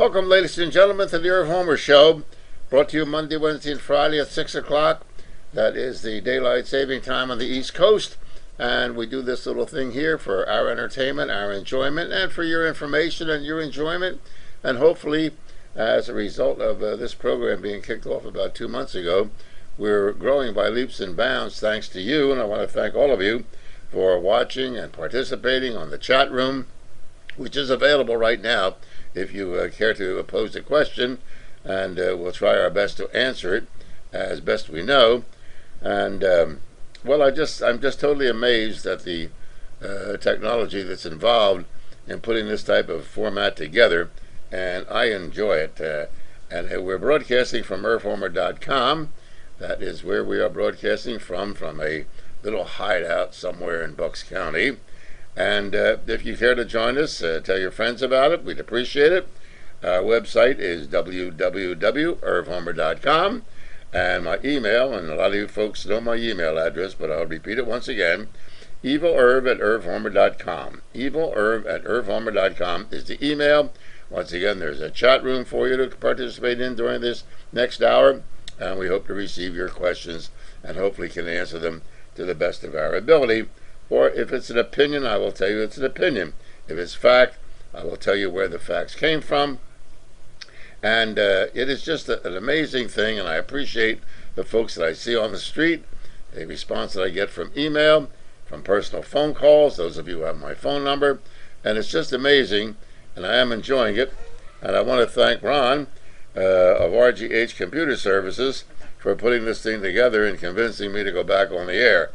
Welcome, ladies and gentlemen, to the Irv Homer Show, brought to you Monday, Wednesday, and Friday at 6 o'clock. That is the daylight saving time on the East Coast, and we do this little thing here for our entertainment, our enjoyment, and for your information and your enjoyment. And hopefully, as a result of this program being kicked off about 2 months ago, we're growing by leaps and bounds thanks to you, and I want to thank all of you for watching and participating on the chat room, which is available right now if you care to pose a question, and we'll try our best to answer it as best we know. And well, I'm just totally amazed at the technology that's involved in putting this type of format together, and I enjoy it. And we're broadcasting from irvhomer.com. That is where we are broadcasting from a little hideout somewhere in Bucks County. And if you care to join us, tell your friends about it. We'd appreciate it. Our website is www.irvhomer.com. And my email, and a lot of you folks know my email address, but I'll repeat it once again, evilerv@irvhomer.com. evilerv@irvhomer.com is the email. Once again, there's a chat room for you to participate in during this next hour, and we hope to receive your questions and hopefully can answer them to the best of our ability. Or if it's an opinion, I will tell you it's an opinion. If it's fact, I will tell you where the facts came from. And it is just an amazing thing, and I appreciate the folks that I see on the street, the response that I get from email, from personal phone calls, those of you who have my phone number, and it's just amazing, and I am enjoying it. And I want to thank Ron of RGH Computer Services for putting this thing together and convincing me to go back on the air.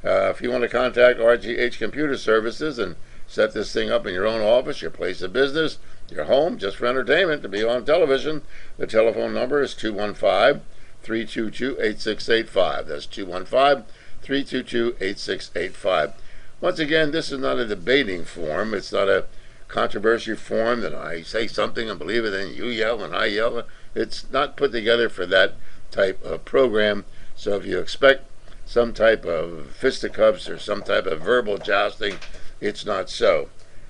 If you want to contact RGH Computer Services and set this thing up in your own office, your place of business, your home, just for entertainment, to be on television, the telephone number is 215-322-8685. That's 215-322-8685. Once again, this is not a debating forum. It's not a controversy forum that I say something and believe it, and you yell and I yell. It's not put together for that type of program. So if you expect some type of fisticuffs or some type of verbal jousting, it's not so.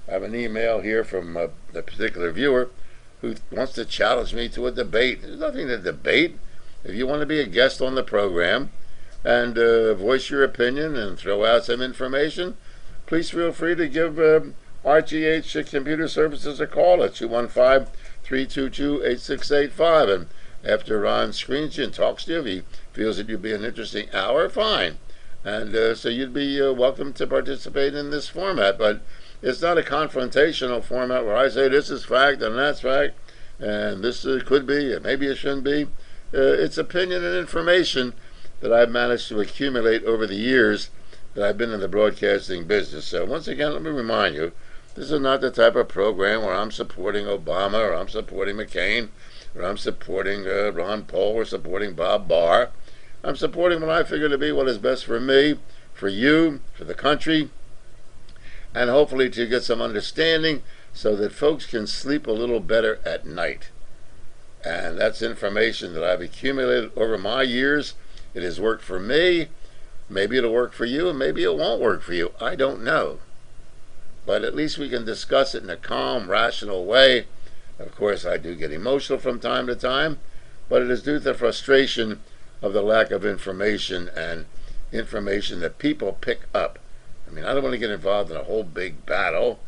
I have an email here from a particular viewer who wants to challenge me to a debate. There's nothing to debate. If you want to be a guest on the program and voice your opinion and throw out some information, please feel free to give RGH Computer Services a call at 215-322-8685. And after Ron screens you and talks to you, if he feels that you'd be an interesting hour, fine. And so you'd be welcome to participate in this format. But it's not a confrontational format where I say this is fact and that's fact, and this could be, and maybe it shouldn't be. It's opinion and information that I've managed to accumulate over the years that I've been in the broadcasting business. So once again, let me remind you, this is not the type of program where I'm supporting Obama, or I'm supporting McCain, or I'm supporting Ron Paul, or supporting Bob Barr. I'm supporting what I figure to be what is best for me, for you, for the country, and hopefully to get some understanding so that folks can sleep a little better at night. And that's information that I've accumulated over my years. It has worked for me. Maybe it'll work for you, and maybe it won't work for you. I don't know. But at least we can discuss it in a calm, rational way. Of course, I do get emotional from time to time, but it is due to the frustration of the lack of information, and information that people pick up. I mean, I don't want to get involved in a whole big battle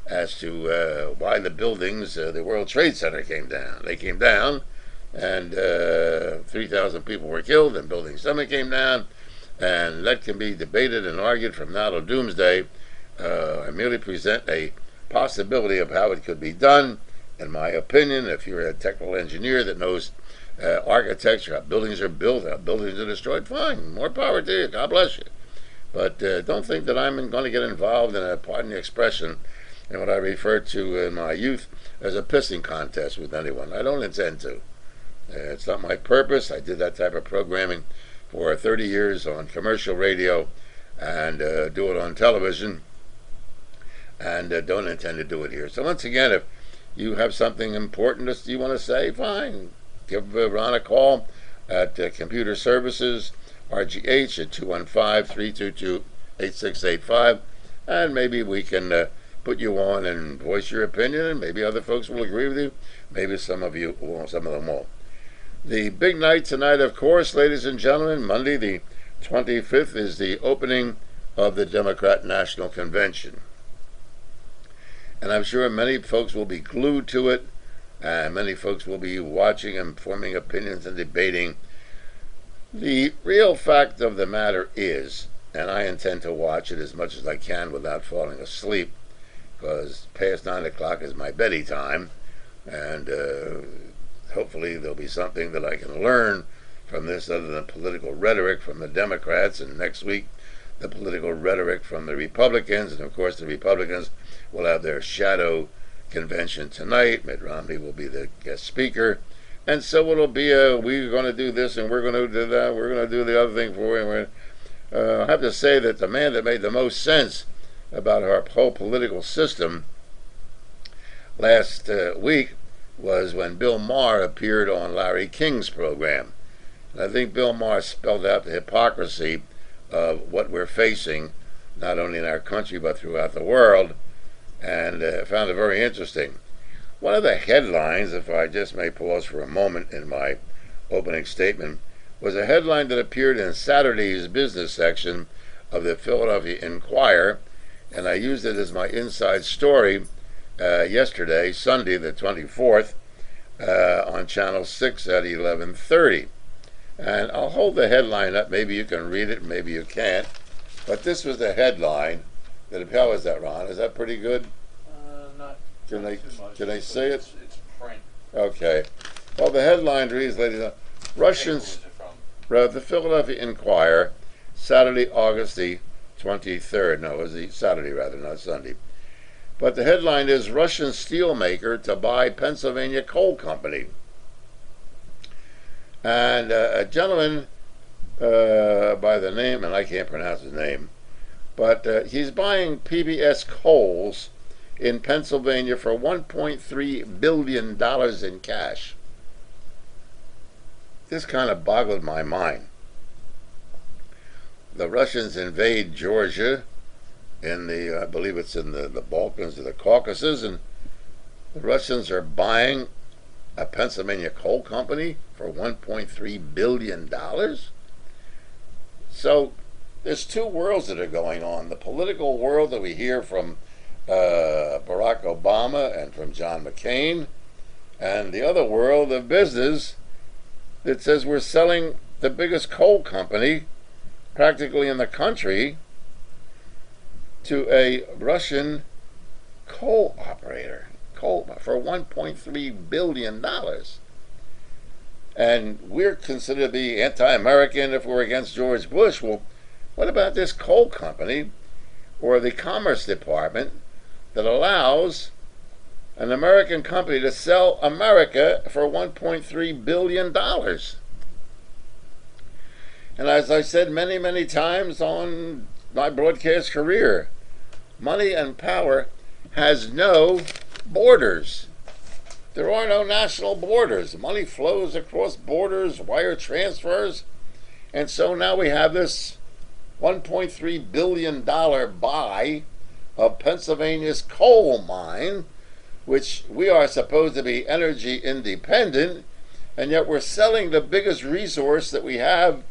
as to why the buildings, the World Trade Center came down. They came down, and 3,000 people were killed, and Building 7 came down, and that can be debated and argued from now to doomsday. I merely present a possibility of how it could be done. In my opinion, if you're a technical engineer that knows architecture, how buildings are built, how buildings are destroyed, fine, more power to you, God bless you. But don't think that I'm going to get involved in a, pardon the expression, in what I referred to in my youth as a pissing contest with anyone. I don't intend to. It's not my purpose. I did that type of programming for 30 years on commercial radio and do it on television, and don't intend to do it here. So once again, if you have something important that you want to say, fine. Give Ron a call at Computer Services, RGH, at 215-322-8685, and maybe we can put you on and voice your opinion, and maybe other folks will agree with you. Maybe some of you won't, some of them won't. The big night tonight, of course, ladies and gentlemen, Monday the 25th, is the opening of the Democrat National Convention. And I'm sure many folks will be glued to it, and many folks will be watching and forming opinions and debating. The real fact of the matter is, and I intend to watch it as much as I can without falling asleep, because past 9 o'clock is my bedtime, and hopefully there'll be something that I can learn from this other than political rhetoric from the Democrats, and next week the political rhetoric from the Republicans. And of course the Republicans will have their shadow convention tonight. Mitt Romney will be the guest speaker, and so it'll be we're going to do this and we're going to do that, we're going to do the other thing for you. I have to say that the man that made the most sense about our whole political system last week was when Bill Maher appeared on Larry King's program. And I think Bill Maher spelled out the hypocrisy of what we're facing, not only in our country but throughout the world, and found it very interesting. One of the headlines, if I just may pause for a moment in my opening statement, was a headline that appeared in Saturday's business section of the Philadelphia Inquirer, and I used it as my inside story yesterday, Sunday the 24th, on Channel 6 at 11:30. And I'll hold the headline up. Maybe you can read it, maybe you can't. But this was the headline. How is that, Ron? Is that pretty good? Not too much. Can I say it? It's print. Okay. Well, the headline reads, ladies and gentlemen, Russians... The Philadelphia Inquirer, Saturday, August the 23rd. No, it was the Saturday rather, not Sunday. But the headline is, Russian steelmaker to buy Pennsylvania coal company. And a gentleman by the name, and I can't pronounce his name, but he's buying PBS coals in Pennsylvania for $1.3 billion in cash. This kind of boggled my mind. The Russians invade Georgia in the, I believe it's in the Balkans or the Caucasus, and the Russians are buying a Pennsylvania coal company for $1.3 billion. So there's two worlds that are going on. The political world that we hear from Barack Obama and from John McCain, and the other world of business that says we're selling the biggest coal company practically in the country to a Russian coal operator, for $1.3 billion. And we're considered to be anti-American if we're against George Bush. Well, what about this coal company or the Commerce Department that allows an American company to sell America for $1.3 billion? And as I said many, many times on my broadcast career, money and power has no borders. There are no national borders. Money flows across borders, wire transfers, and so now we have this $1.3 billion buy of Pennsylvania's coal mine, which we are supposed to be energy independent, and yet we're selling the biggest resource that we have,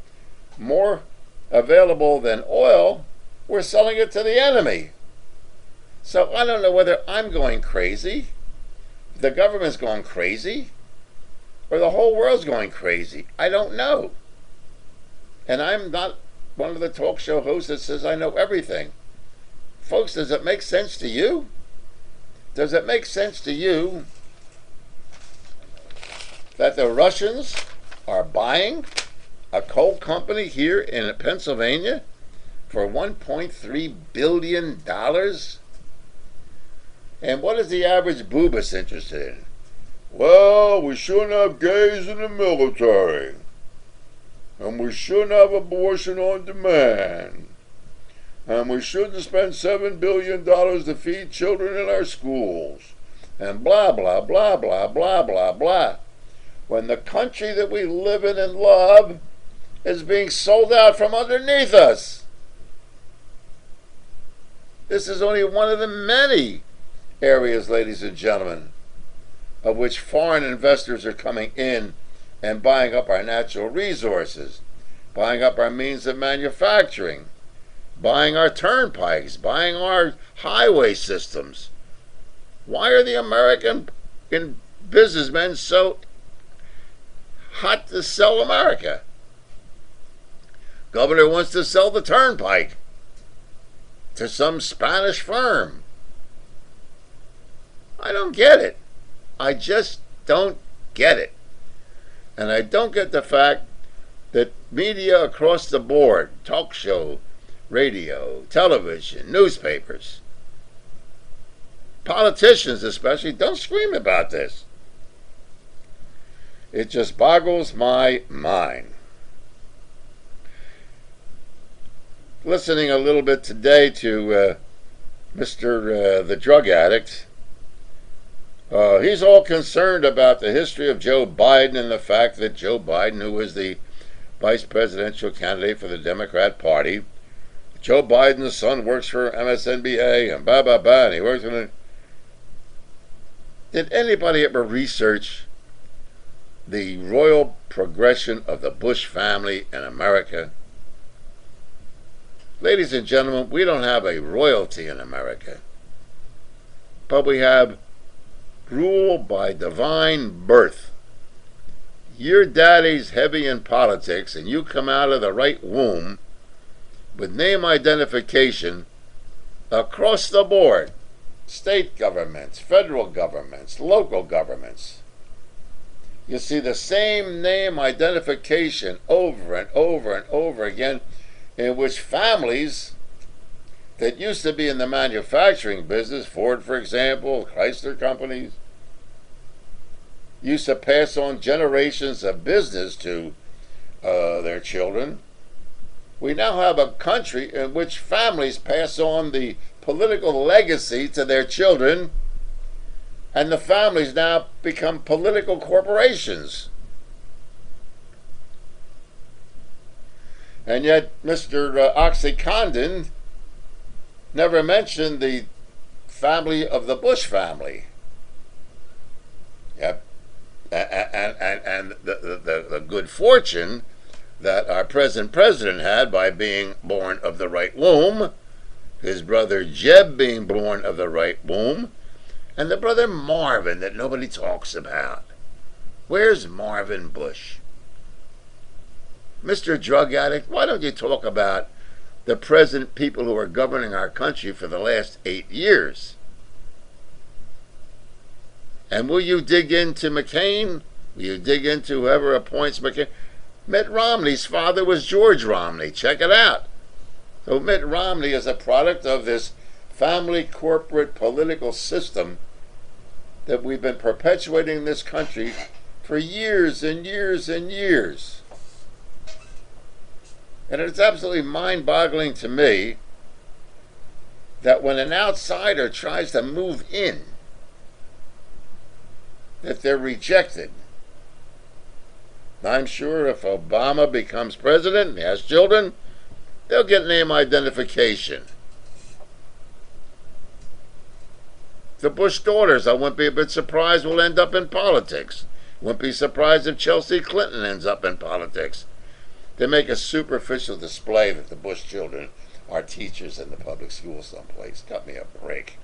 more available than oil, we're selling it to the enemy. So I don't know whether I'm going crazy, the government's going crazy, or the whole world's going crazy. I don't know. And I'm not one of the talk show hosts that says I know everything. Folks, does it make sense to you? Does it make sense to you that the Russians are buying a coal company here in Pennsylvania for $1.3 billion? And what is the average boobus interested in? Well, we shouldn't have gays in the military. And we shouldn't have abortion on demand. And we shouldn't spend $7 billion to feed children in our schools. And blah, blah, blah, blah, blah, blah, blah. When the country that we live in and love is being sold out from underneath us. This is only one of the many areas, ladies and gentlemen, of which foreign investors are coming in and buying up our natural resources, buying up our means of manufacturing, buying our turnpikes, buying our highway systems. Why are the American businessmen so hot to sell America? Governor wants to sell the turnpike to some Spanish firm. I don't get it. I just don't get it. And I don't get the fact that media across the board, talk show, radio, television, newspapers, politicians especially, don't scream about this. It just boggles my mind. Listening a little bit today to Mr. The drug addict, he's all concerned about the history of Joe Biden and the fact that Joe Biden, who was the vice presidential candidate for the Democrat Party, Joe Biden's son works for MSNBA and and he works in Did anybody ever research the royal progression of the Bush family in America? Ladies and gentlemen, we don't have a royalty in America, but we have rule by divine birth. Your daddy's heavy in politics and you come out of the right womb with name identification across the board. State governments, federal governments, local governments. You see the same name identification over and over and over again, in which families that used to be in the manufacturing business, Ford for example, Chrysler companies, used to pass on generations of business to their children. We now have a country in which families pass on the political legacy to their children, and the families now become political corporations. And yet Mr. Oxycontin never mentioned the family of the Bush family. Yep. And the good fortune that our present president had by being born of the right womb, his brother Jeb being born of the right womb, and the brother Marvin that nobody talks about. Where's Marvin Bush? Mr. Drug Addict, why don't you talk about the present people who are governing our country for the last 8 years? And will you dig into McCain? Will you dig into whoever appoints McCain? Mitt Romney's father was George Romney. Check it out. So Mitt Romney is a product of this family corporate political system that we've been perpetuating in this country for years and years and years. And it's absolutely mind-boggling to me that when an outsider tries to move in, that they're rejected. I'm sure if Obama becomes president and he has children, they'll get name identification. The Bush daughters, I wouldn't be a bit surprised, will end up in politics. Wouldn't be surprised if Chelsea Clinton ends up in politics. They make a superficial display that the Bush children are teachers in the public school someplace. Cut me a break.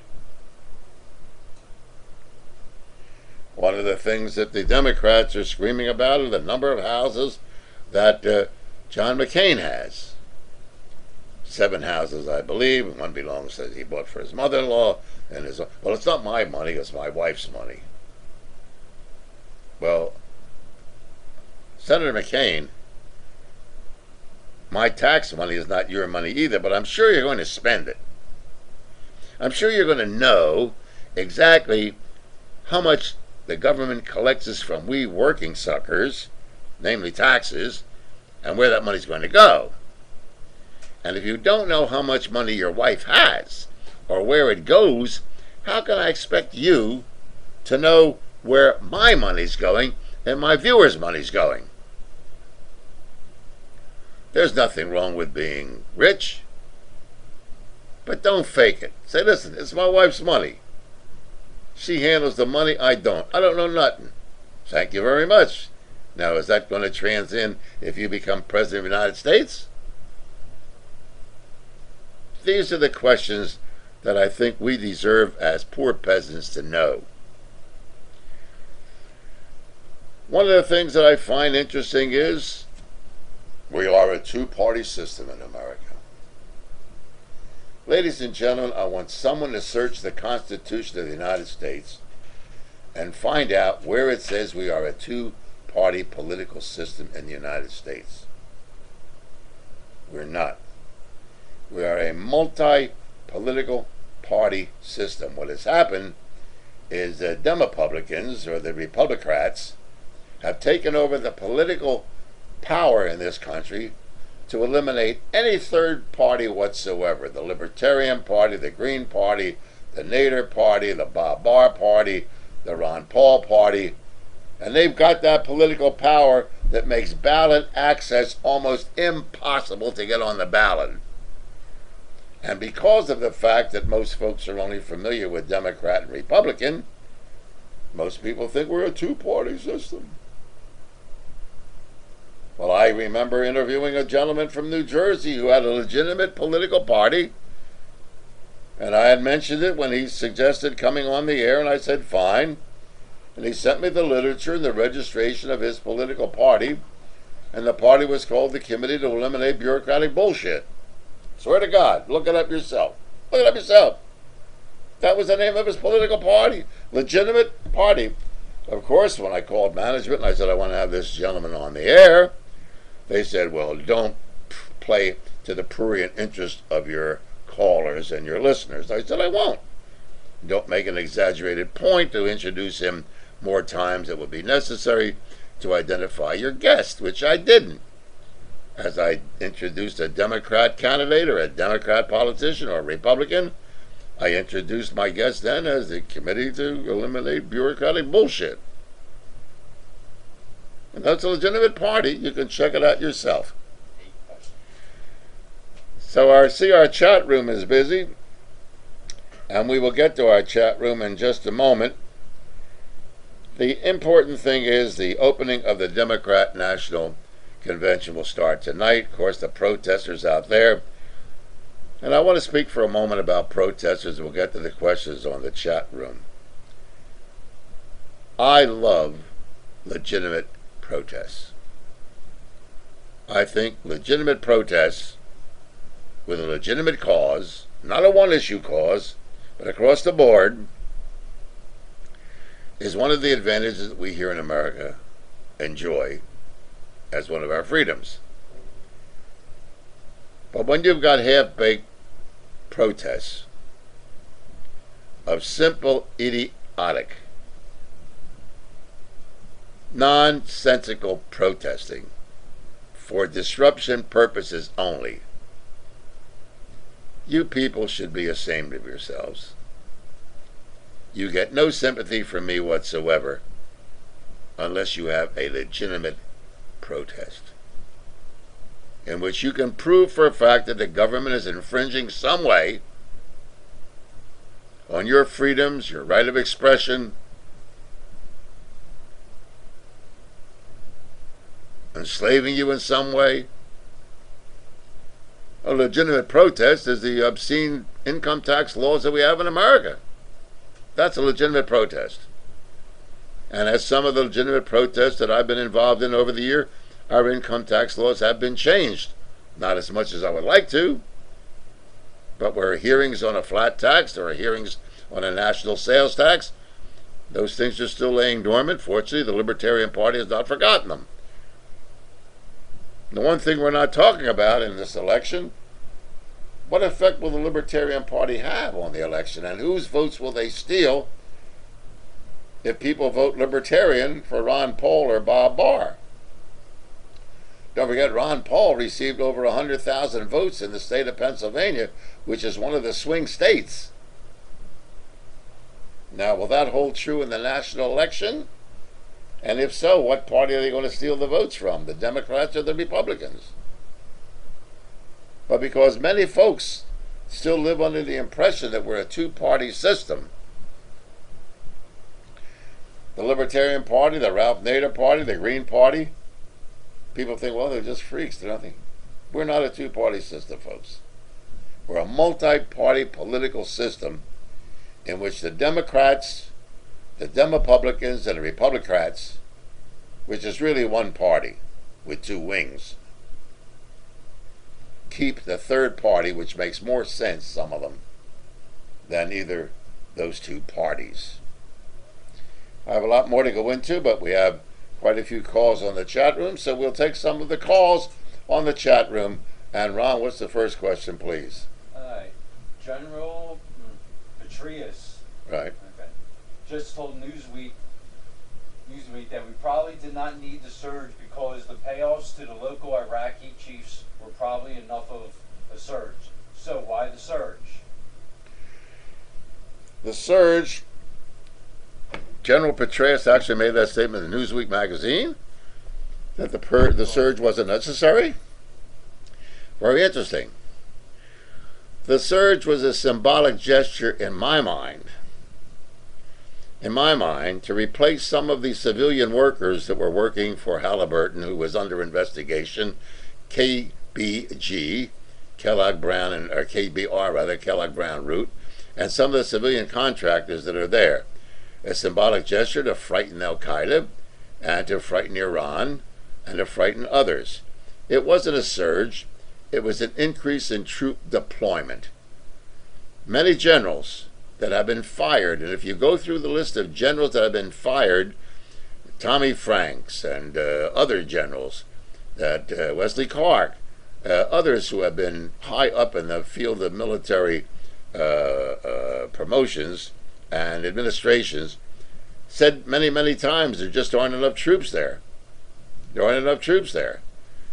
One of the things that the Democrats are screaming about are the number of houses that John McCain has. 7 houses, I believe. One belongs that he bought for his mother-in-law. And well, it's not my money, it's my wife's money. Well, Senator McCain, my tax money is not your money either, but I'm sure you're going to spend it. I'm sure you're going to know exactly how much the government collects from we working suckers, namely taxes, and where that money's going to go. And if you don't know how much money your wife has, or where it goes, how can I expect you to know where my money's going and my viewers' money's going? There's nothing wrong with being rich. But don't fake it. Say, listen, it's my wife's money. She handles the money, I don't. I don't know nothing. Thank you very much. Now, is that going to transcend if you become President of the United States? These are the questions that I think we deserve as poor peasants to know. One of the things that I find interesting is we are a two-party system in America. Ladies and gentlemen, I want someone to search the Constitution of the United States and find out where it says we are a two-party political system in the United States. We're not. We are a multi-political party system. What has happened is the Demopublicans, or the Republicrats, have taken over the political power in this country to eliminate any third party whatsoever. The Libertarian Party, the Green Party, the Nader Party, the Bob Barr Party, the Ron Paul Party. And they've got that political power that makes ballot access almost impossible to get on the ballot. And because of the fact that most folks are only familiar with Democrat and Republican, most people think we're a two-party system. Well, I remember interviewing a gentleman from New Jersey who had a legitimate political party, and I had mentioned it when he suggested coming on the air, and I said, fine. And he sent me the literature and the registration of his political party, and the party was called the Committee to Eliminate Bureaucratic Bullshit. Swear to God, look it up yourself. Look it up yourself. That was the name of his political party. Legitimate party. Of course, when I called management and I said, I want to have this gentleman on the air, they said, well, don't play to the prurient interest of your callers and your listeners. I said, I won't. Don't make an exaggerated point to introduce him more times than would be necessary to identify your guest, which I didn't. As I introduced a Democrat candidate or a Democrat politician or a Republican, I introduced my guest then as the Committee to Eliminate Bureaucratic Bullshit. And that's a legitimate party. You can check it out yourself. So our chat room is busy, and we will get to our chat room in just a moment. The important thing is the opening of the Democrat National Convention will start tonight. Of course, the protesters out there. And I want to speak for a moment about protesters, and we'll get to the questions on the chat room. I love legitimate protests. I think legitimate protests with a legitimate cause, not a one-issue cause, but across the board, is one of the advantages that we here in America enjoy as one of our freedoms. But when you've got half-baked protests of simple, idiotic, nonsensical protesting for disruption purposes only, you people should be ashamed of yourselves. You get no sympathy from me whatsoever unless you have a legitimate protest in which you can prove for a fact that the government is infringing some way on your freedoms, your right of expression, enslaving you in some way. A legitimate protest is the obscene income tax laws that we have in America. That's a legitimate protest. And as some of the legitimate protests that I've been involved in over the year, our income tax laws have been changed. Not as much as I would like to, but where hearings on a flat tax or hearings on a national sales tax, those things are still laying dormant. Fortunately, the Libertarian Party has not forgotten them. The one thing we're not talking about in this election, what effect will the Libertarian Party have on the election, and whose votes will they steal if people vote Libertarian for Ron Paul or Bob Barr? Don't forget, Ron Paul received over 100,000 votes in the state of Pennsylvania, which is one of the swing states. Now, will that hold true in the national election? And if so, what party are they going to steal the votes from, the Democrats or the Republicans? But because many folks still live under the impression that we're a two-party system. The Libertarian Party, the Ralph Nader Party, the Green Party, people think, well, they're just freaks. They're nothing. We're not a two-party system, folks. We're a multi-party political system in which the Democrats, the Demopublicans, and the Republicans, which is really one party with two wings, keep the third party, which makes more sense, some of them, than either those two parties. I have a lot more to go into, but we have quite a few calls on the chat room, so we'll take some of the calls on the chat room. And Ron, what's the first question, please? All right. General Petraeus. Right. Okay. Just told Newsweek that we probably did not need the surge because the payoffs to the local Iraqi chiefs were probably enough of a surge. So why the surge? The surge, General Petraeus actually made that statement in Newsweek magazine, that the surge wasn't necessary. Very interesting. The surge was a symbolic gesture in my mind, to replace some of the civilian workers that were working for Halliburton, who was under investigation, KBG, Kellogg Brown, or KBR rather, Kellogg Brown Root, and some of the civilian contractors that are there. A symbolic gesture to frighten Al-Qaeda and to frighten Iran and to frighten others. It wasn't a surge. It was an increase in troop deployment. Many generals that have been fired, and if you go through the list of generals that have been fired, Tommy Franks and other generals, that Wesley Clark, others who have been high up in the field of military promotions and administrations, said many, many times there just aren't enough troops there. There aren't enough troops there.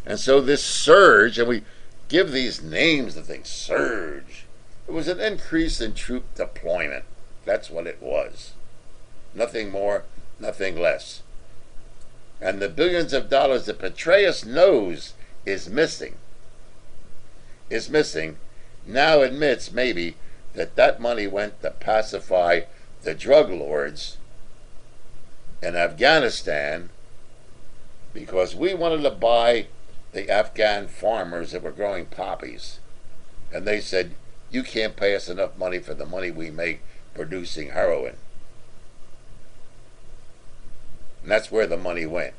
And so this surge, and we give these names to things, surge, it was an increase in troop deployment. That's what it was. Nothing more, nothing less. And the billions of dollars that Petraeus knows is missing, now admits maybe that money went to pacify the drug lords in Afghanistan because we wanted to buy the Afghan farmers that were growing poppies. And they said, you can't pay us enough money for the money we make producing heroin. And that's where the money went,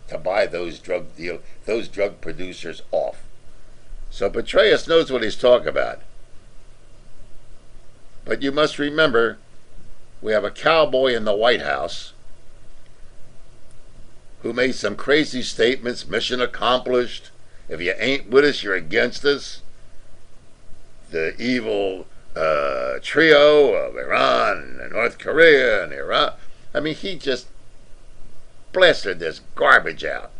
to buy those drug producers off. So Petraeus knows what he's talking about. But you must remember, we have a cowboy in the White House who made some crazy statements, mission accomplished, if you ain't with us, you're against us. The evil trio of Iran and North Korea and Iraq. I mean, he just blasted this garbage out.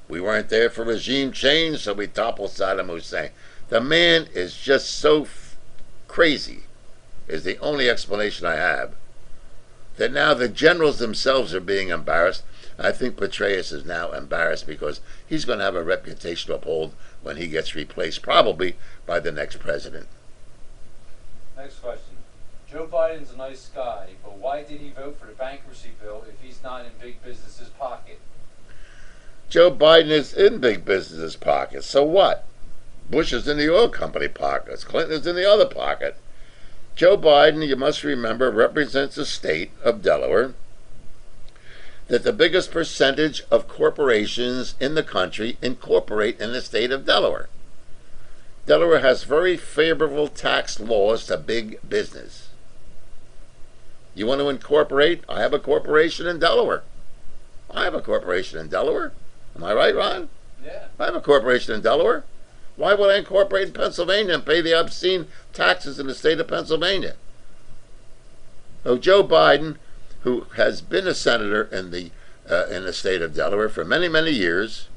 We weren't there for regime change, so we toppled Saddam Hussein. The man is just so crazy, is the only explanation I have, that now the generals themselves are being embarrassed. I think Petraeus is now embarrassed because he's going to have a reputation to uphold when he gets replaced, probably by the next president. Next question. Joe Biden's a nice guy, but why did he vote for the bankruptcy bill if he's not in big business's pocket? Joe Biden is in big business's pocket. So what? Bush is in the oil company pockets. Clinton is in the other pocket. Joe Biden, you must remember, represents the state of Delaware, that the biggest percentage of corporations in the country incorporate in the state of Delaware. Delaware has very favorable tax laws to big business. You want to incorporate? I have a corporation in Delaware. Am I right, Ron? Yeah. I have a corporation in Delaware. Why would I incorporate in Pennsylvania and pay the obscene taxes in the state of Pennsylvania? So Joe Biden, who has been a senator in the state of Delaware for many, many years,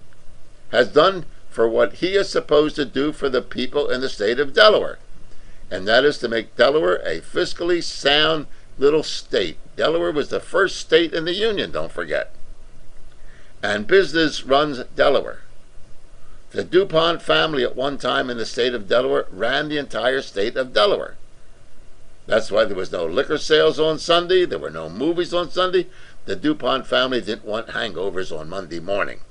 has done for what he is supposed to do for the people in the state of Delaware, and that is to make Delaware a fiscally sound little state. Delaware was the first state in the Union, don't forget. And business runs Delaware. The DuPont family at one time in the state of Delaware ran the entire state of Delaware. That's why there was no liquor sales on Sunday. There were no movies on Sunday. The DuPont family didn't want hangovers on Monday morning.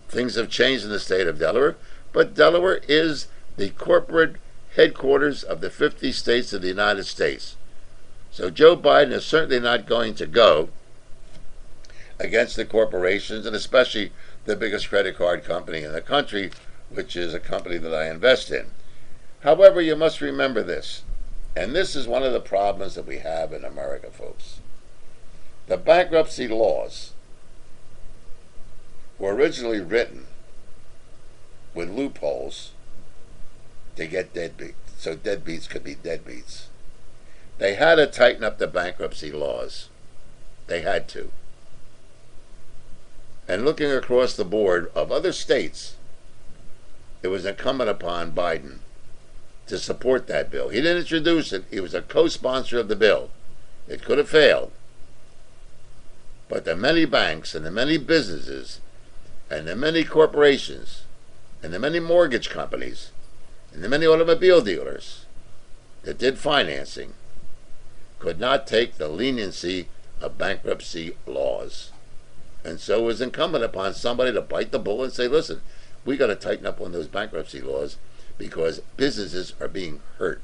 Things have changed in the state of Delaware, but Delaware is the corporate headquarters of the 50 states of the United States. So Joe Biden is certainly not going to go against the corporations, and especially the biggest credit card company in the country, which is a company that I invest in. However, you must remember this, and this is one of the problems that we have in America, folks. The bankruptcy laws were originally written with loopholes to get deadbeats, so deadbeats could be deadbeats. They had to tighten up the bankruptcy laws. They had to. And looking across the board of other states, it was incumbent upon Biden to support that bill. He didn't introduce it. He was a co-sponsor of the bill. It could have failed. But the many banks and the many businesses and the many corporations and the many mortgage companies and the many automobile dealers that did financing could not take the leniency of bankruptcy laws. And so it was incumbent upon somebody to bite the bullet and say, listen, we got to tighten up on those bankruptcy laws because businesses are being hurt.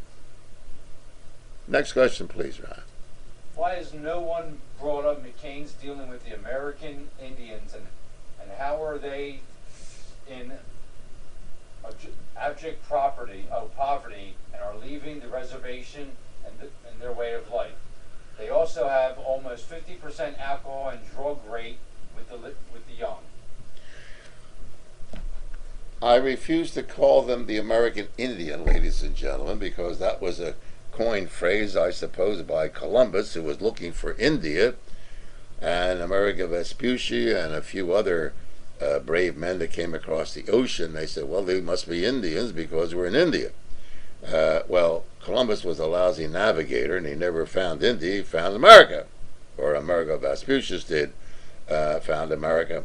Next question, please, Ron. Why has no one brought up McCain's dealing with the American Indians, and how are they in abject poverty and are leaving the reservation and their way of life? They also have almost 50% alcohol and drug rate with the young. I refuse to call them the American Indian, ladies and gentlemen, because that was a coined phrase, I suppose, by Columbus, who was looking for India, and Amerigo Vespucci and a few other brave men that came across the ocean. They said, well, they must be Indians because we're in India. Well, Columbus was a lousy navigator, and he never found India. He found America, or Amerigo Vespucci did found America.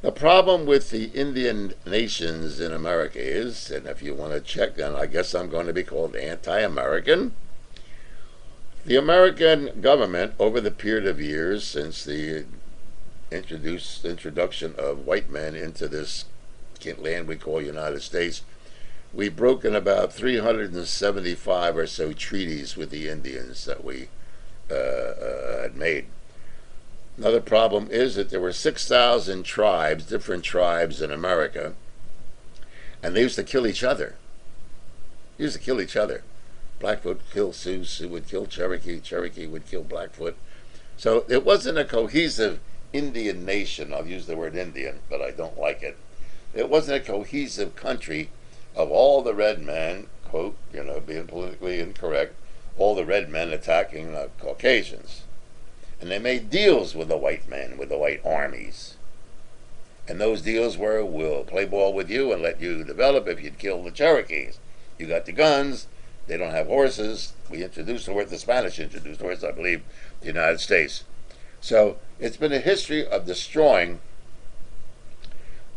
The problem with the Indian nations in America is, and if you want to check, then I guess I'm going to be called anti-American. The American government, over the period of years since the introduction of white men into this land we call United States, we've broken about 375 or so treaties with the Indians that we had made. Another problem is that there were 6,000 tribes, different tribes in America, and they used to kill each other. Blackfoot would kill Sioux, Sioux would kill Cherokee, Cherokee would kill Blackfoot. So it wasn't a cohesive Indian nation. I'll use the word Indian, but I don't like it. It wasn't a cohesive country of all the red men, quote, being politically incorrect, all the red men attacking the Caucasians. And they made deals with the white men, with the white armies. And those deals were, we'll play ball with you and let you develop if you'd kill the Cherokees. You got the guns, they don't have horses. We introduced the horse, the Spanish introduced the horse, I believe, the United States. So it's been a history of destroying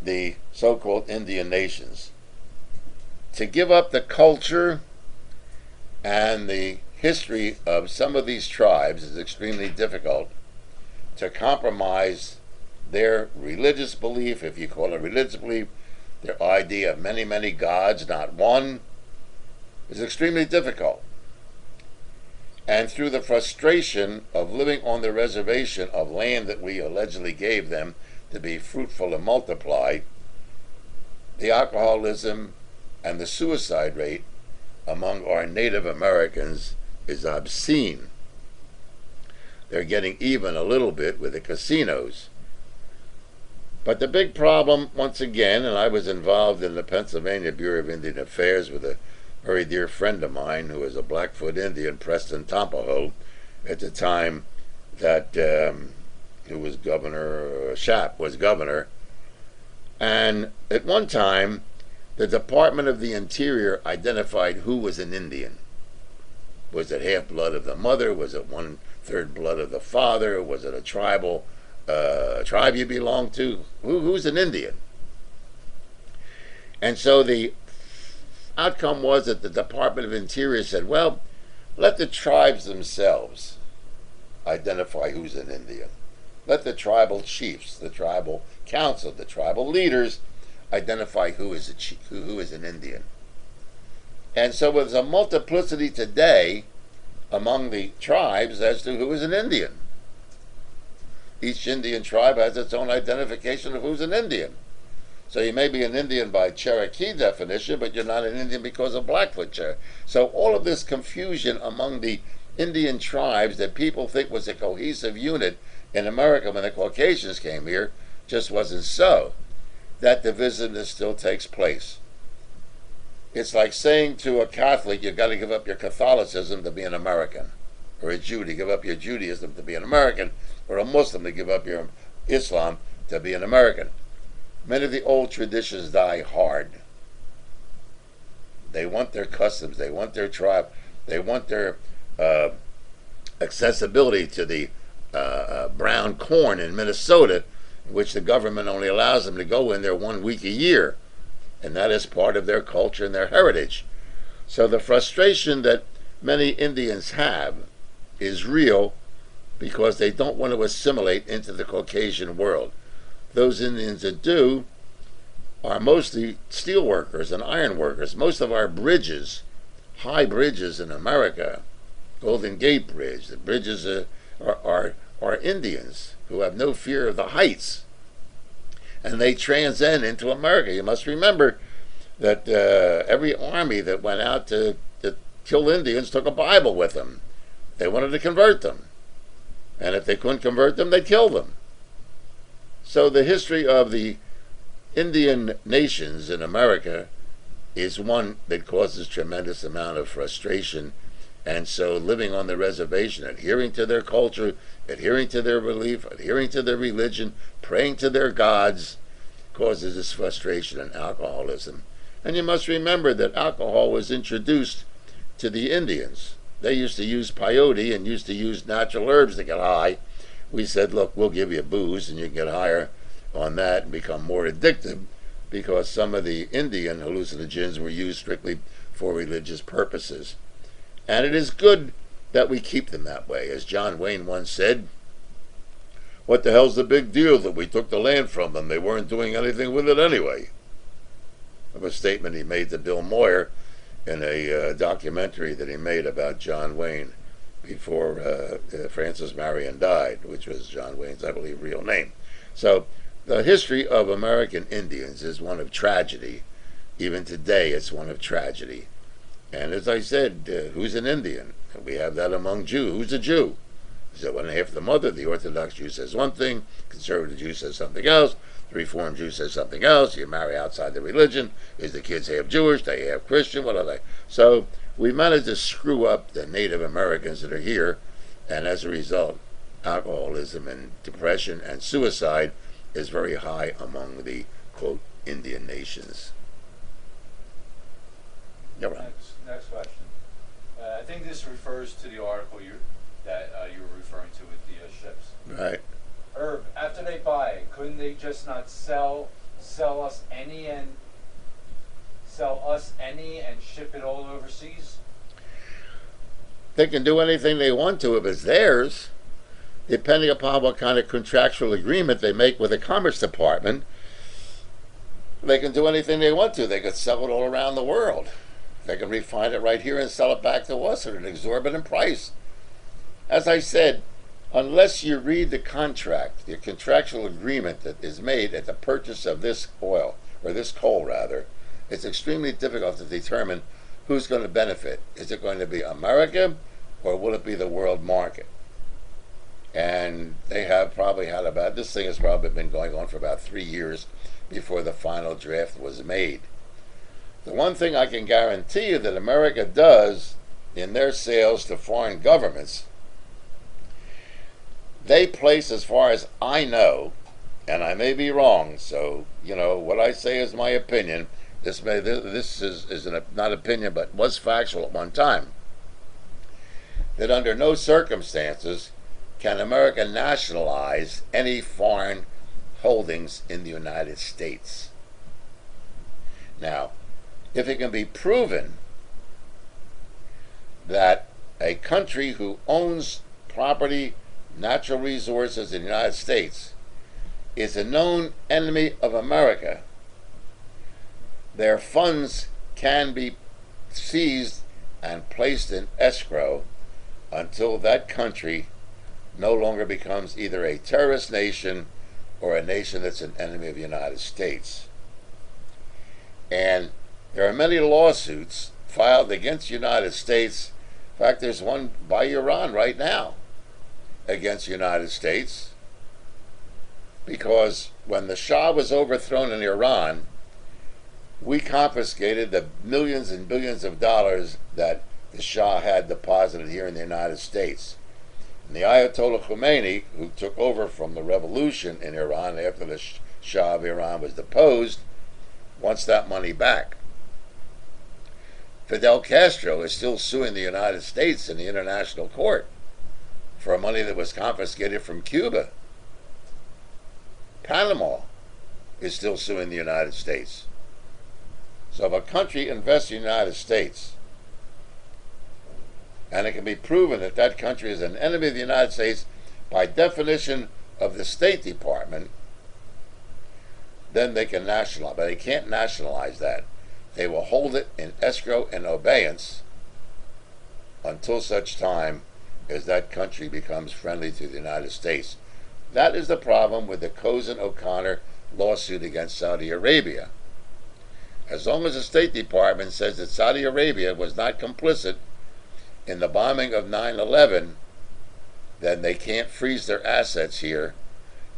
the so-called Indian nations. To give up the culture and the history of some of these tribes is extremely difficult. To compromise their religious belief, if you call it religious belief, their idea of many, many gods, not one, is extremely difficult. And through the frustration of living on the reservation of land that we allegedly gave them to be fruitful and multiply, the alcoholism and the suicide rate among our Native Americans is obscene. They're getting even a little bit with the casinos. But the big problem, once again, and I was involved in the Pennsylvania Bureau of Indian Affairs with a very dear friend of mine who was a Blackfoot Indian, Preston Tompaho, at the time that who was governor, Shapp was governor. And at one time, the Department of the Interior identified who was an Indian. Was it half blood of the mother? Was it 1/3 blood of the father? Was it a tribal tribe you belonged to? Who's an Indian? And so the outcome was that the Department of Interior said, well, let the tribes themselves identify who's an Indian. Let the tribal chiefs, the tribal council, the tribal leaders identify who is an Indian. And so there's a multiplicity today among the tribes as to who is an Indian. Each Indian tribe has its own identification of who's an Indian. So you may be an Indian by Cherokee definition, but you're not an Indian because of Blackfoot. So all of this confusion among the Indian tribes that people think was a cohesive unit in America when the Caucasians came here just wasn't so. That divisiveness still takes place. It's like saying to a Catholic, you've got to give up your Catholicism to be an American, or a Jew to give up your Judaism to be an American, or a Muslim to give up your Islam to be an American. Many of the old traditions die hard. They want their customs, they want their tribe, they want their accessibility to the brown corn in Minnesota, which the government only allows them to go in there 1 week a year. And that is part of their culture and their heritage. So the frustration that many Indians have is real because they don't want to assimilate into the Caucasian world. Those Indians that do are mostly steel workers and iron workers. Most of our bridges, high bridges in America, Golden Gate Bridge, the bridges are Indians who have no fear of the heights. And they transcend into America. You must remember that every army that went out to kill Indians took a Bible with them. They wanted to convert them. And if they couldn't convert them, they'd kill them. So the history of the Indian nations in America is one that causes tremendous amount of frustration. And so living on the reservation, adhering to their culture, adhering to their belief, adhering to their religion, praying to their gods, causes this frustration and alcoholism. And you must remember that alcohol was introduced to the Indians. They used to use peyote and used to use natural herbs to get high. We said, look, we'll give you booze and you can get higher on that and become more addictive, because some of the Indian hallucinogens were used strictly for religious purposes. And it is good that we keep them that way. As John Wayne once said, what the hell's the big deal that we took the land from them? They weren't doing anything with it anyway. Of a statement he made to Bill Moyer in a documentary that he made about John Wayne before Francis Marion died, which was John Wayne's, I believe, real name. So the history of American Indians is one of tragedy. Even today it's one of tragedy. And as I said, who's an Indian? We have that among Jews. Who's a Jew? So one half the mother, the Orthodox Jew says one thing, conservative Jew says something else, the Reformed Jew says something else. You marry outside the religion. Is the kids half Jewish? They half Christian? What are they? So we managed to screw up the Native Americans that are here, and as a result, alcoholism and depression and suicide is very high among the, quote, Indian nations. Next question. I think this refers to the article that you were referring to with the ships. Right. Irv, after they buy it, couldn't they just not sell us any and ship it all overseas? They can do anything they want to if it's theirs, depending upon what kind of contractual agreement they make with the Commerce Department. They can do anything they want to. They could sell it all around the world. They can refine it right here and sell it back to us at an exorbitant price. As I said, unless you read the contract, the contractual agreement that is made at the purchase of this oil, or this coal rather, it's extremely difficult to determine who's going to benefit. Is it going to be America, or will it be the world market? And they have probably had about, this thing has probably been going on for about 3 years before the final draft was made. The one thing I can guarantee you that America does in their sales to foreign governments, they place, as far as I know, and I may be wrong, so, what I say is my opinion. This is not opinion, but was factual at one time, that under no circumstances can America nationalize any foreign holdings in the United States. Now, if it can be proven that a country who owns property, natural resources in the United States is a known enemy of America, their funds can be seized and placed in escrow until that country no longer becomes either a terrorist nation or a nation that's an enemy of the United States. And there are many lawsuits filed against the United States. In fact, there's one by Iran right now against the United States, because when the Shah was overthrown in Iran, we confiscated the millions and billions of dollars that the Shah had deposited here in the United States. And the Ayatollah Khomeini, who took over from the revolution in Iran after the Shah of Iran was deposed, wants that money back. Fidel Castro is still suing the United States in the International Court for money that was confiscated from Cuba. Panama is still suing the United States. So if a country invests in the United States, and it can be proven that that country is an enemy of the United States by definition of the State Department, then they can nationalize. But they can't nationalize that. They will hold it in escrow and abeyance until such time as that country becomes friendly to the United States. That is the problem with the Cozen O'Connor lawsuit against Saudi Arabia. As long as the State Department says that Saudi Arabia was not complicit in the bombing of 9/11, then they can't freeze their assets here,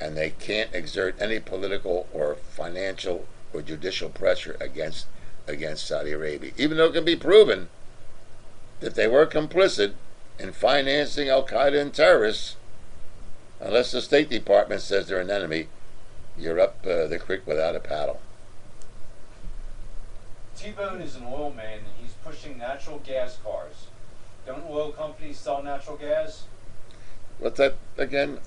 and they can't exert any political or financial or judicial pressure against Saudi Arabia, even though it can be proven that they were complicit in financing Al-Qaeda and terrorists. Unless the State Department says they're an enemy, you're up the creek without a paddle. T-Bone is an oil man, and he's pushing natural gas cars. Don't oil companies sell natural gas? What's that again?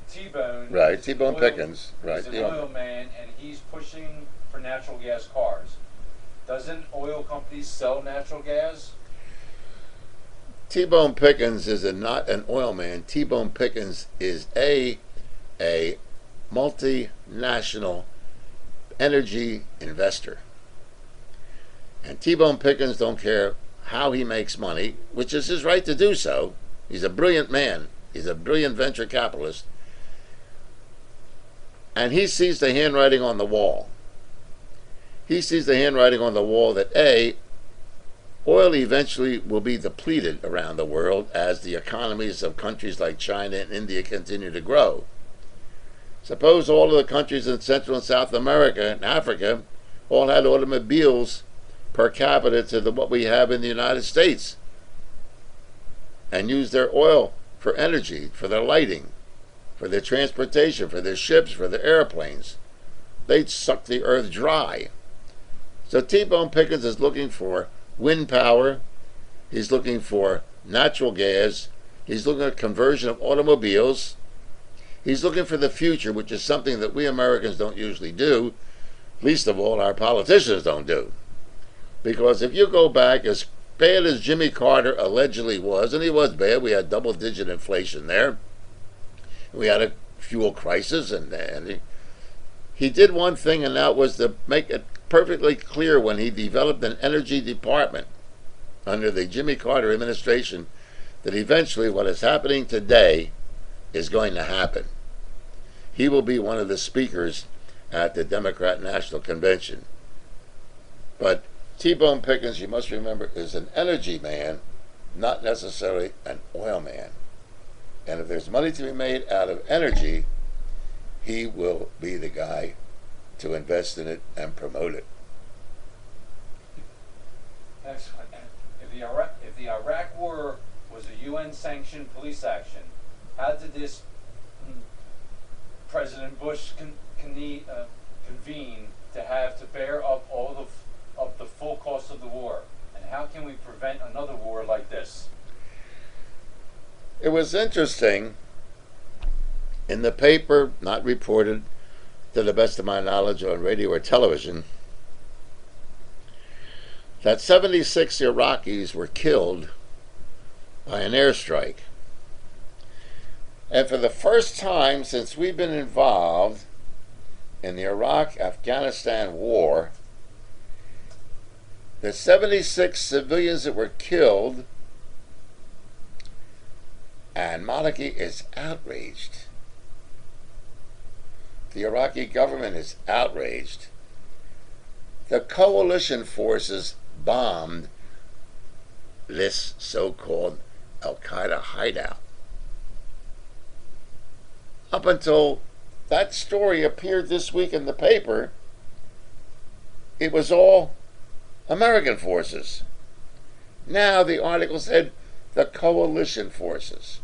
T-Bone. Right, T-Bone Pickens. Right. He's an oil man, and he's pushing for natural gas cars. Doesn't oil companies sell natural gas? T-Bone Pickens is not an oil man. T-Bone Pickens is a multinational energy investor. And T-Bone Pickens don't care how he makes money, which is his right to do so. He's a brilliant man. He's a brilliant venture capitalist. And he sees the handwriting on the wall. He sees the handwriting on the wall that oil eventually will be depleted around the world as the economies of countries like China and India continue to grow. Suppose all of the countries in Central and South America and Africa all had automobiles per capita to what we have in the United States, and use their oil for energy, for their lighting, for their transportation, for their ships, for their airplanes. They'd suck the earth dry. So T-Bone Pickens is looking for wind power. He's looking for natural gas. He's looking at conversion of automobiles. He's looking for the future, which is something that we Americans don't usually do. Least of all, our politicians don't do. Because if you go back, as bad as Jimmy Carter allegedly was, and he was bad, we had double-digit inflation there. We had a fuel crisis, and he did one thing, and that was to make it perfectly clear when he developed an energy department under the Jimmy Carter administration that eventually what is happening today is going to happen. He will be one of the speakers at the Democrat National Convention. But T-Bone Pickens, you must remember, is an energy man, not necessarily an oil man. And if there's money to be made out of energy, he will be the guy to invest in it and promote it. Excellent. If the Iraq War was a UN-sanctioned police action, how did this President Bush convene to have to bear up all of the full cost of the war? And how can we prevent another war like this? It was interesting in the paper, not reported to the best of my knowledge on radio or television, that 76 Iraqis were killed by an airstrike. And for the first time since we've been involved in the Iraq-Afghanistan war, the 76 civilians that were killed, and Maliki is outraged. The Iraqi government is outraged. The coalition forces bombed this so-called Al-Qaeda hideout. Up until that story appeared this week in the paper, it was all American forces. Now the article said the coalition forces.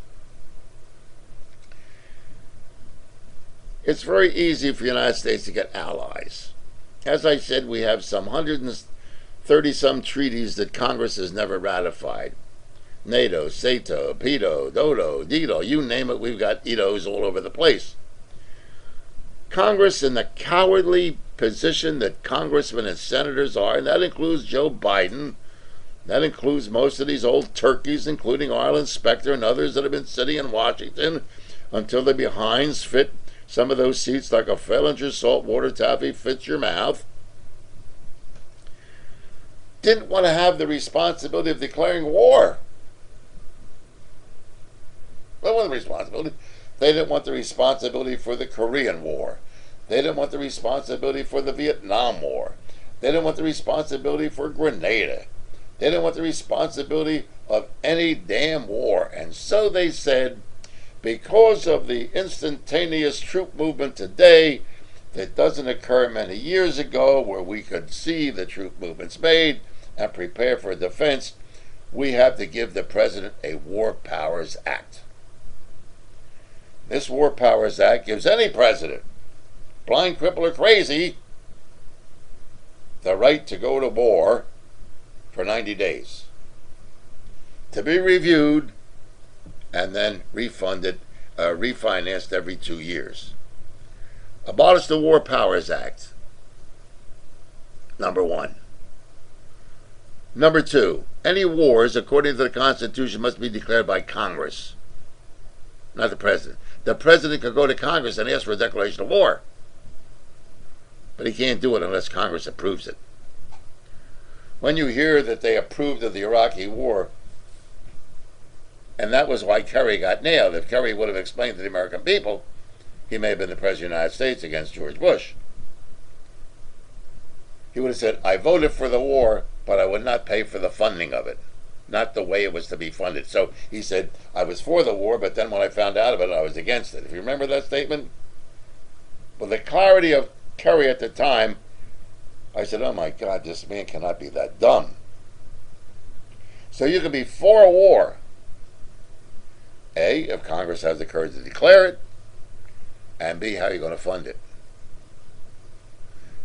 It's very easy for the United States to get allies. As I said, we have some 130-some treaties that Congress has never ratified. NATO, SATO, PETO, DODO, DITO, you name it, we've got ETOs all over the place. Congress, in the cowardly position that congressmen and senators are, and that includes Joe Biden, that includes most of these old turkeys, including Arlen Specter and others that have been sitting in Washington until their behinds fit some of those seats like a Fellinger saltwater taffy fits your mouth, didn't want to have the responsibility of declaring war. That wasn't responsibility. They didn't want the responsibility for the Korean War. They didn't want the responsibility for the Vietnam War. They didn't want the responsibility for Grenada. They didn't want the responsibility of any damn war. And so they said, because of the instantaneous troop movement today that doesn't occur many years ago, where we could see the troop movements made and prepare for defense, we have to give the president a War Powers Act. This War Powers Act gives any president, blind, cripple, or crazy, the right to go to war for 90 days, to be reviewed and then refunded, refinanced every 2 years. Abolish the War Powers Act. Number one. Number two, any wars, according to the Constitution, must be declared by Congress, not the president. The president can go to Congress and ask for a declaration of war, but he can't do it unless Congress approves it. When you hear that they approved of the Iraqi war, and that was why Kerry got nailed. If Kerry would have explained to the American people, he may have been the President of the United States against George Bush. He would have said, I voted for the war, but I would not pay for the funding of it, not the way it was to be funded. So he said, I was for the war, but then when I found out about it, I was against it. If you remember that statement? Well, the clarity of Kerry at the time, I said, oh my God, this man cannot be that dumb. So you can be for a war, A, if Congress has the courage to declare it, and B, how are you going to fund it?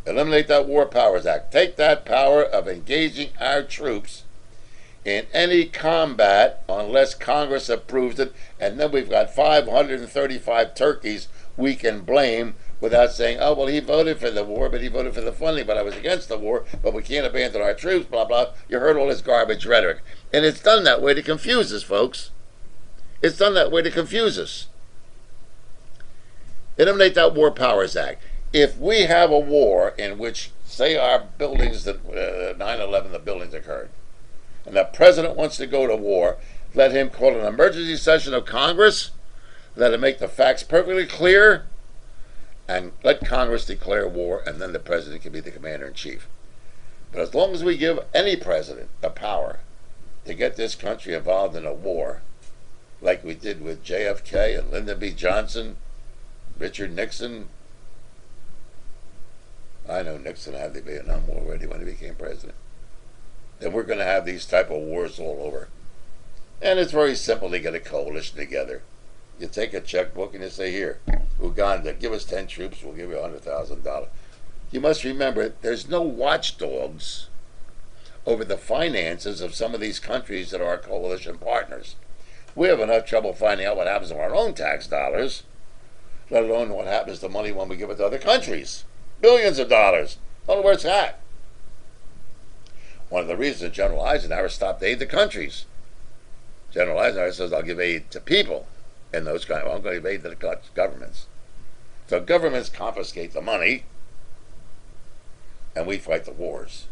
Eliminate that War Powers Act. Take that power of engaging our troops in any combat unless Congress approves it, and then we've got 535 turkeys we can blame without saying, oh, well, he voted for the war, but he voted for the funding, but I was against the war, but we can't abandon our troops, blah, blah. You heard all this garbage rhetoric. And it's done that way to confuse us, folks. It's done that way to confuse us. Eliminate that War Powers Act. If we have a war in which, say, our buildings, 9/11, the buildings occurred, and the president wants to go to war, let him call an emergency session of Congress, let him make the facts perfectly clear, and let Congress declare war, and then the president can be the commander-in-chief. But as long as we give any president the power to get this country involved in a war, like we did with JFK and Lyndon B. Johnson, Richard Nixon. I know Nixon had the Vietnam War ready when he became president. Then we're going to have these type of wars all over. And it's very simple to get a coalition together. You take a checkbook and you say, here, Uganda, give us 10 troops, we'll give you $100,000. You must remember, there's no watchdogs over the finances of some of these countries that are our coalition partners. We have enough trouble finding out what happens to our own tax dollars, let alone what happens to money when we give it to other countries. Billions of dollars. I don't know where it's at. One of the reasons that General Eisenhower stopped aid to countries. General Eisenhower says, I'll give aid to people in those countries. I'm going to give aid to the governments. So governments confiscate the money, and we fight the wars.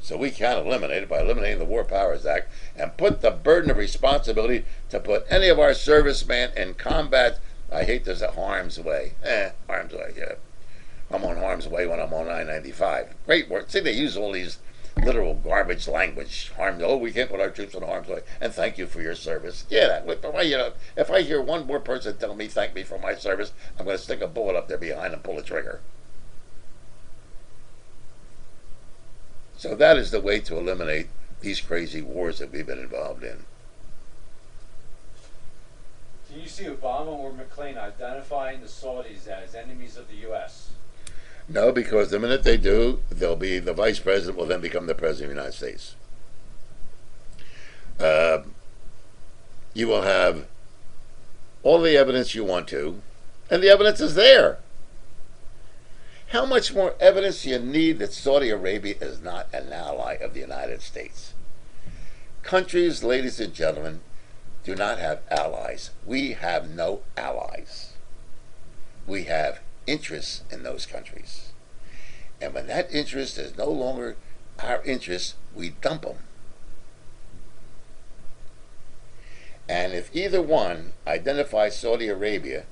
So we can eliminate it by eliminating the War Powers Act and put the burden of responsibility to put any of our servicemen in combat. I hate this, harm's way. Harm's way, yeah. I'm on harm's way when I'm on I-95. Great work. See, they use all these literal garbage language. We can't put our troops in harm's way. And thank you for your service. Yeah, if I hear one more person tell me thank me for my service, I'm going to stick a bullet up there behind and pull the trigger. So that is the way to eliminate these crazy wars that we've been involved in. Do you see Obama or McClain identifying the Saudis as enemies of the U.S.? No, because the minute they do, they'll be the vice president will then become the president of the United States. You will have all the evidence you want to, and the evidence is there. How much more evidence do you need that Saudi Arabia is not an ally of the United States? Countries, ladies and gentlemen, do not have allies. We have no allies. We have interests in those countries. And when that interest is no longer our interest, we dump them. And if either one identifies Saudi Arabia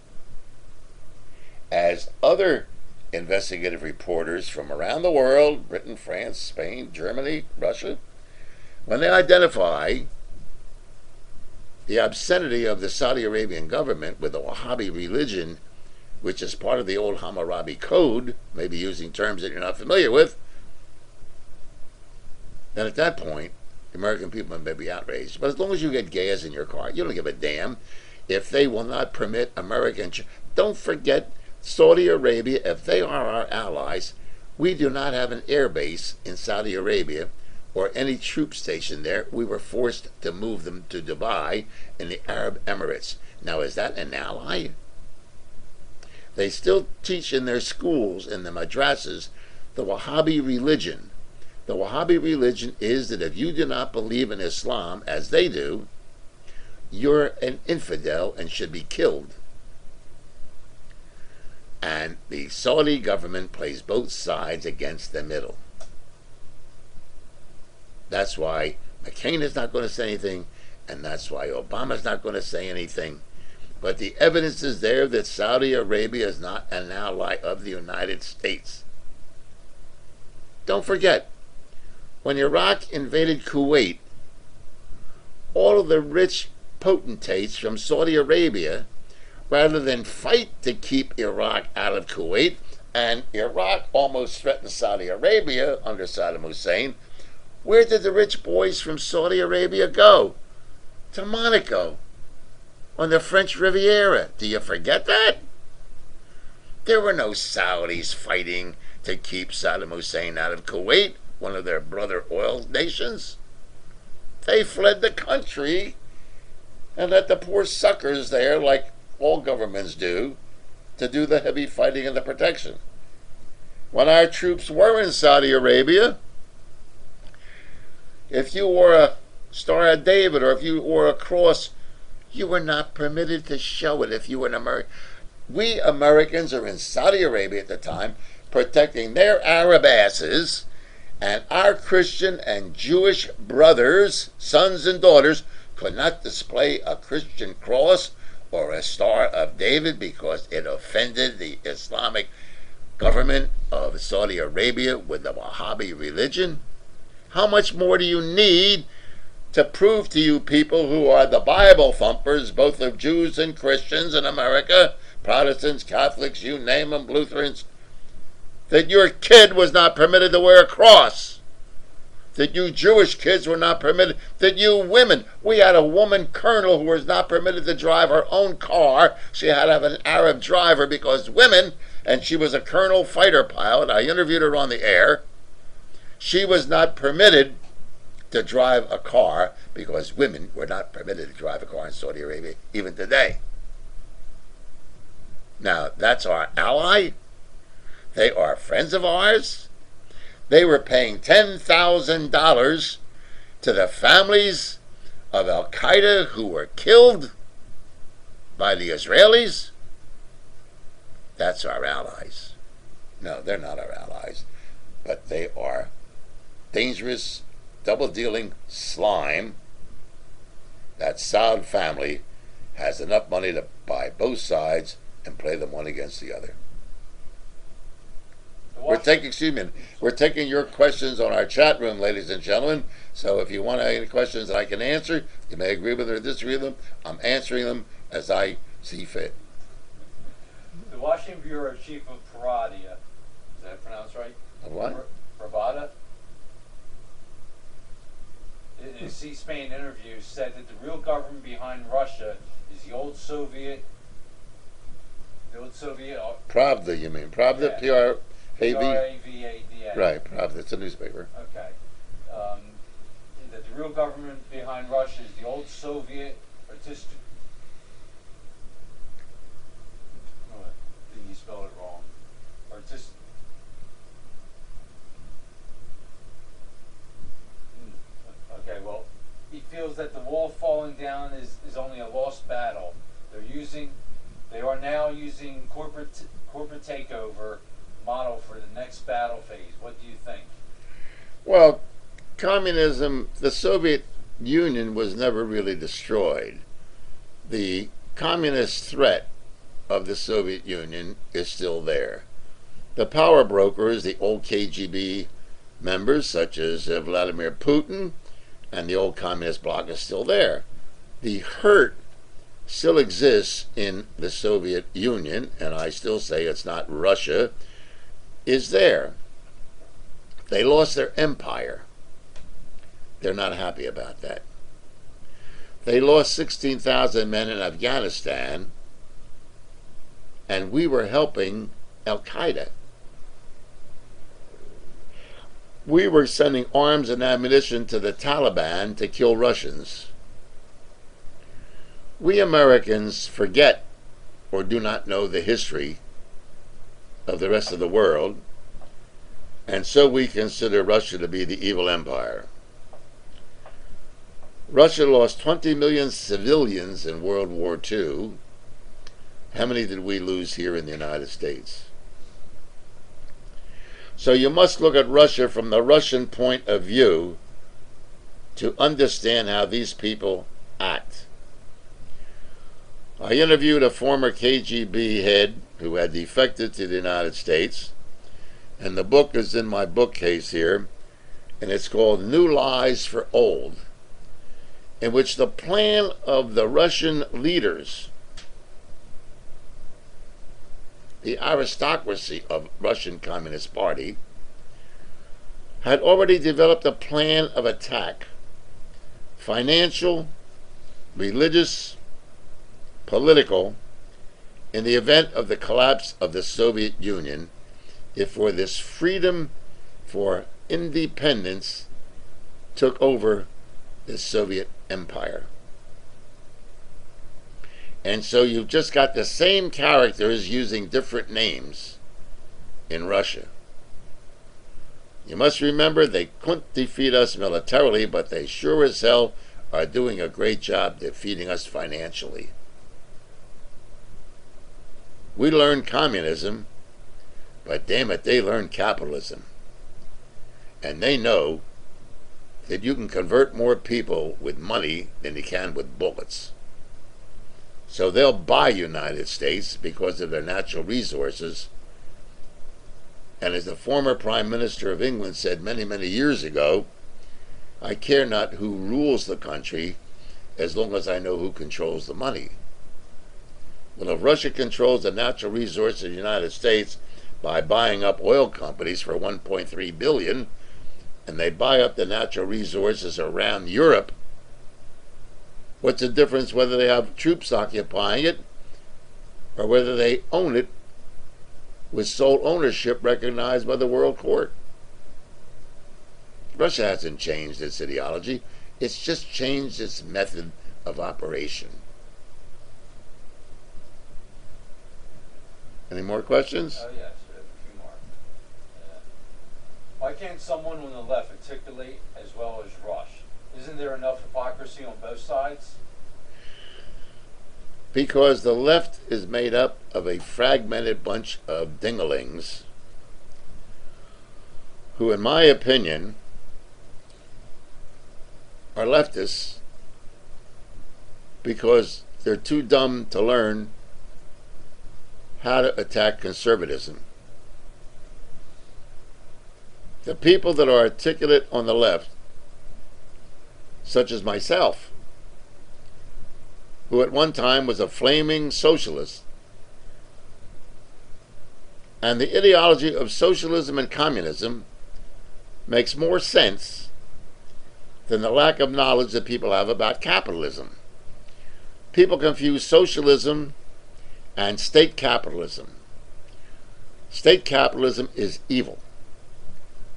as other investigative reporters from around the world, Britain, France, Spain, Germany, Russia, when they identify the obscenity of the Saudi Arabian government with the Wahhabi religion, which is part of the old Hammurabi Code, maybe using terms that you're not familiar with, then at that point, the American people may be outraged. But as long as you get gas in your car, you don't give a damn if they will not permit American... Don't forget, Saudi Arabia, if they are our allies, we do not have an air base in Saudi Arabia or any troop station there. We were forced to move them to Dubai in the Arab Emirates. Now, is that an ally? They still teach in their schools, in the madrasas, the Wahhabi religion. The Wahhabi religion is that if you do not believe in Islam as they do, you're an infidel and should be killed. And the Saudi government plays both sides against the middle. That's why McCain is not going to say anything, and that's why Obama's not going to say anything. But the evidence is there that Saudi Arabia is not an ally of the United States. Don't forget, when Iraq invaded Kuwait, all of the rich potentates from Saudi Arabia, rather than fight to keep Iraq out of Kuwait, and Iraq almost threatened Saudi Arabia under Saddam Hussein, where did the rich boys from Saudi Arabia go? To Monaco, on the French Riviera. Do you forget that? There were no Saudis fighting to keep Saddam Hussein out of Kuwait, one of their brother oil nations. They fled the country and let the poor suckers there, like all governments do the heavy fighting and the protection. When our troops were in Saudi Arabia, if you wore a Star of David or if you wore a cross, you were not permitted to show it if you were an American. We Americans are in Saudi Arabia at the time, protecting their Arab asses, and our Christian and Jewish brothers, sons and daughters, could not display a Christian cross or a Star of David because it offended the Islamic government of Saudi Arabia with the Wahhabi religion. How much more do you need to prove to you people who are the Bible thumpers, both of Jews and Christians in America, Protestants, Catholics, you name them, Lutherans, that your kid was not permitted to wear a cross, that you Jewish kids were not permitted, that you women, we had a woman colonel who was not permitted to drive her own car. She had to have an Arab driver because women, and she was a colonel fighter pilot. I interviewed her on the air. She was not permitted to drive a car because women were not permitted to drive a car in Saudi Arabia even today. Now, that's our ally. They are friends of ours. They were paying $10,000 to the families of Al Qaeda who were killed by the Israelis. That's our allies. No, they're not our allies, but they are dangerous, double-dealing slime. That Saud family has enough money to buy both sides and play them one against the other. We're taking your questions on our chat room, ladies and gentlemen. So if you want any questions that I can answer, you may agree with or disagree with them. I'm answering them as I see fit. The Washington Bureau Chief of Paradia, is that pronounced right? Of what? Pravada? In a C-SPAN interview, said that the real government behind Russia is the old Soviet. Pravda, you mean? Pravda, Yeah. P-R-A-V? P-R-A-V-A-D-A. Right, Pravda. It's a newspaper. Okay. That the real government behind Russia is the old Soviet artistic. Oh, didn't you spell it wrong? Okay, well, he feels that the wall falling down is only a lost battle. They are now using corporate takeover model for the next battle phase. What do you think? Well, communism, the Soviet Union was never really destroyed. The communist threat of the Soviet Union is still there. The power brokers, the old KGB members, such as Vladimir Putin, and the old communist bloc is still there. The hurt still exists in the Soviet Union, and I still say it's not Russia, is there. They lost their empire. They're not happy about that. They lost 16,000 men in Afghanistan, and we were helping Al Qaeda. We were sending arms and ammunition to the Taliban to kill Russians. We Americans forget or do not know the history of the rest of the world, and so we consider Russia to be the evil empire. Russia lost 20 million civilians in World War II. How many did we lose here in the United States? So you must look at Russia from the Russian point of view to understand how these people act. I interviewed a former KGB head who had defected to the United States, and the book is in my bookcase here, and it's called New Lies for Old, in which the plan of the Russian leaders, the aristocracy of Russian Communist Party, had already developed a plan of attack, financial, religious, political, in the event of the collapse of the Soviet Union, if for this freedom for independence took over the Soviet Empire. And so you've just got the same characters using different names in Russia. You must remember they couldn't defeat us militarily, but they sure as hell are doing a great job defeating us financially. We learned communism, but damn it, they learned capitalism. And they know that you can convert more people with money than you can with bullets. So they'll buy United States because of their natural resources. And as the former Prime Minister of England said many, many years ago, I care not who rules the country as long as I know who controls the money. Well, if Russia controls the natural resources of the United States by buying up oil companies for $1.3 billion, and they buy up the natural resources around Europe, what's the difference whether they have troops occupying it or whether they own it with sole ownership recognized by the World Court? Russia hasn't changed its ideology. It's just changed its method of operation. Any more questions? Oh, yes, we have a few more. Why can't someone on the left articulate as well as Rush? Isn't there enough hypocrisy on both sides? Because the left is made up of a fragmented bunch of dinglings who, in my opinion, are leftists because they're too dumb to learn how to attack conservatism. The people that are articulate on the left, such as myself, who at one time was a flaming socialist, and the ideology of socialism and communism makes more sense than the lack of knowledge that people have about capitalism. People confuse socialism and state capitalism. State capitalism is evil.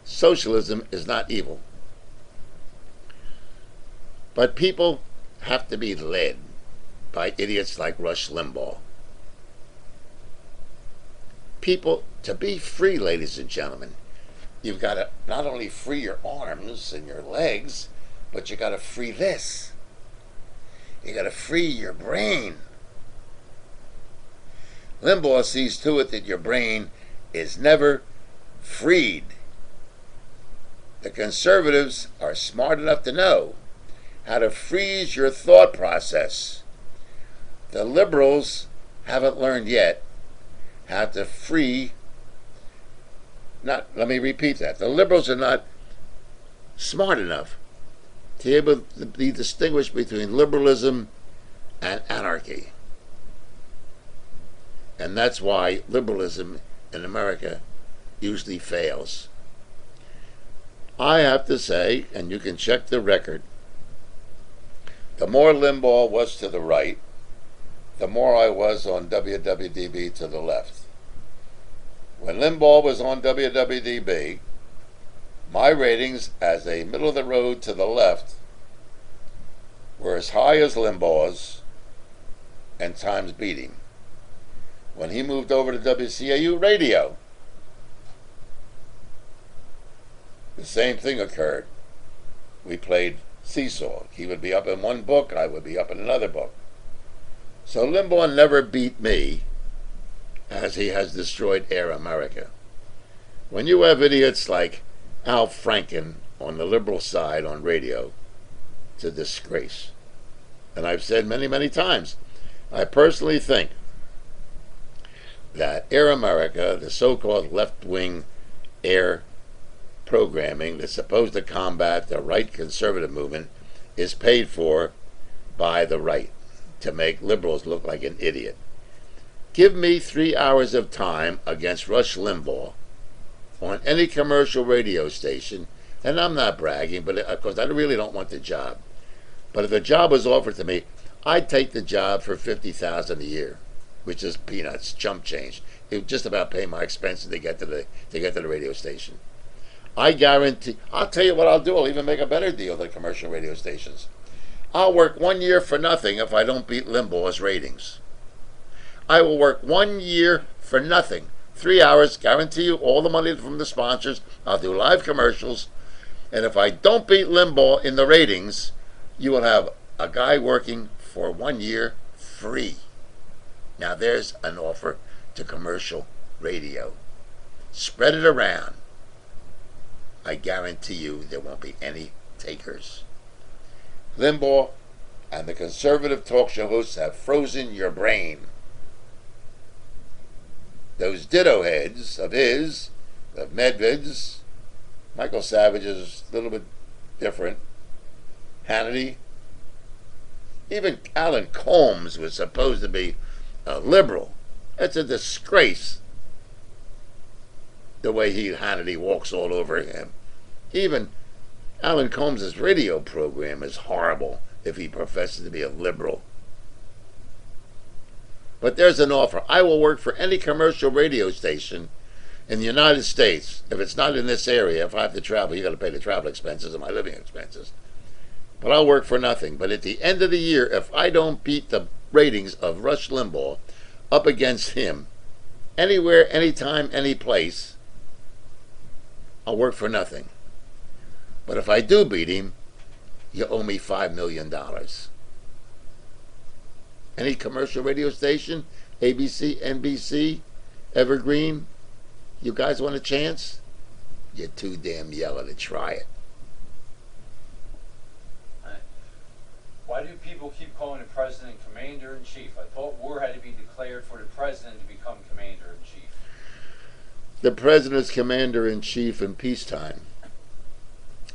Socialism is not evil. But people have to be led by idiots like Rush Limbaugh. People, to be free, ladies and gentlemen, you've got to not only free your arms and your legs, but you got to free this. You got to free your brain. Limbaugh sees to it that your brain is never freed. The conservatives are smart enough to know how to freeze your thought process. The liberals haven't learned yet how to free. Let me repeat that. The liberals are not smart enough to be able to be distinguished between liberalism and anarchy. And that's why liberalism in America usually fails. I have to say, and you can check the record, the more Limbaugh was to the right, the more I was on WWDB to the left. When Limbaugh was on WWDB, my ratings as a middle-of-the-road to the left were as high as Limbaugh's and times beating. When he moved over to WCAU Radio, the same thing occurred. We played seesaw. He would be up in one book, I would be up in another book. So Limbaugh never beat me as he has destroyed Air America. When you have idiots like Al Franken on the liberal side on radio, it's a disgrace. And I've said many, many times, I personally think that Air America, the so-called left-wing air programming that's supposed to combat the right conservative movement, is paid for by the right to make liberals look like an idiot. Give me 3 hours of time against Rush Limbaugh on any commercial radio station, and I'm not bragging, but of course I really don't want the job. But if the job was offered to me, I'd take the job for $50,000 a year, which is peanuts, chump change. It would just about pay my expenses to get to the radio station. I guarantee. I'll tell you what I'll do. I'll even make a better deal than commercial radio stations. I'll work 1 year for nothing if I don't beat Limbaugh's ratings. I will work 1 year for nothing. 3 hours, guarantee you all the money from the sponsors. I'll do live commercials. And if I don't beat Limbaugh in the ratings, you will have a guy working for 1 year free. Now there's an offer to commercial radio. Spread it around. I guarantee you there won't be any takers. Limbaugh and the conservative talk show hosts have frozen your brain. Those ditto heads of his, of Medved's, Michael Savage is a little bit different, Hannity, even Alan Colmes was supposed to be a liberal. It's a disgrace the way Hannity walks all over him. Even Alan Colmes' radio program is horrible if he professes to be a liberal. But there's an offer. I will work for any commercial radio station in the United States. If it's not in this area, if I have to travel, you got to pay the travel expenses and my living expenses. But I'll work for nothing. But at the end of the year, if I don't beat the ratings of Rush Limbaugh up against him, anywhere, anytime, any place, I'll work for nothing. But if I do beat him, you owe me $5 million. Any commercial radio station, ABC, NBC, Evergreen, you guys want a chance? You're too damn yellow to try it. Why do people keep calling the president commander-in-chief? I thought war had to be declared for the president to become commander-in-chief. The president's commander-in-chief in peacetime.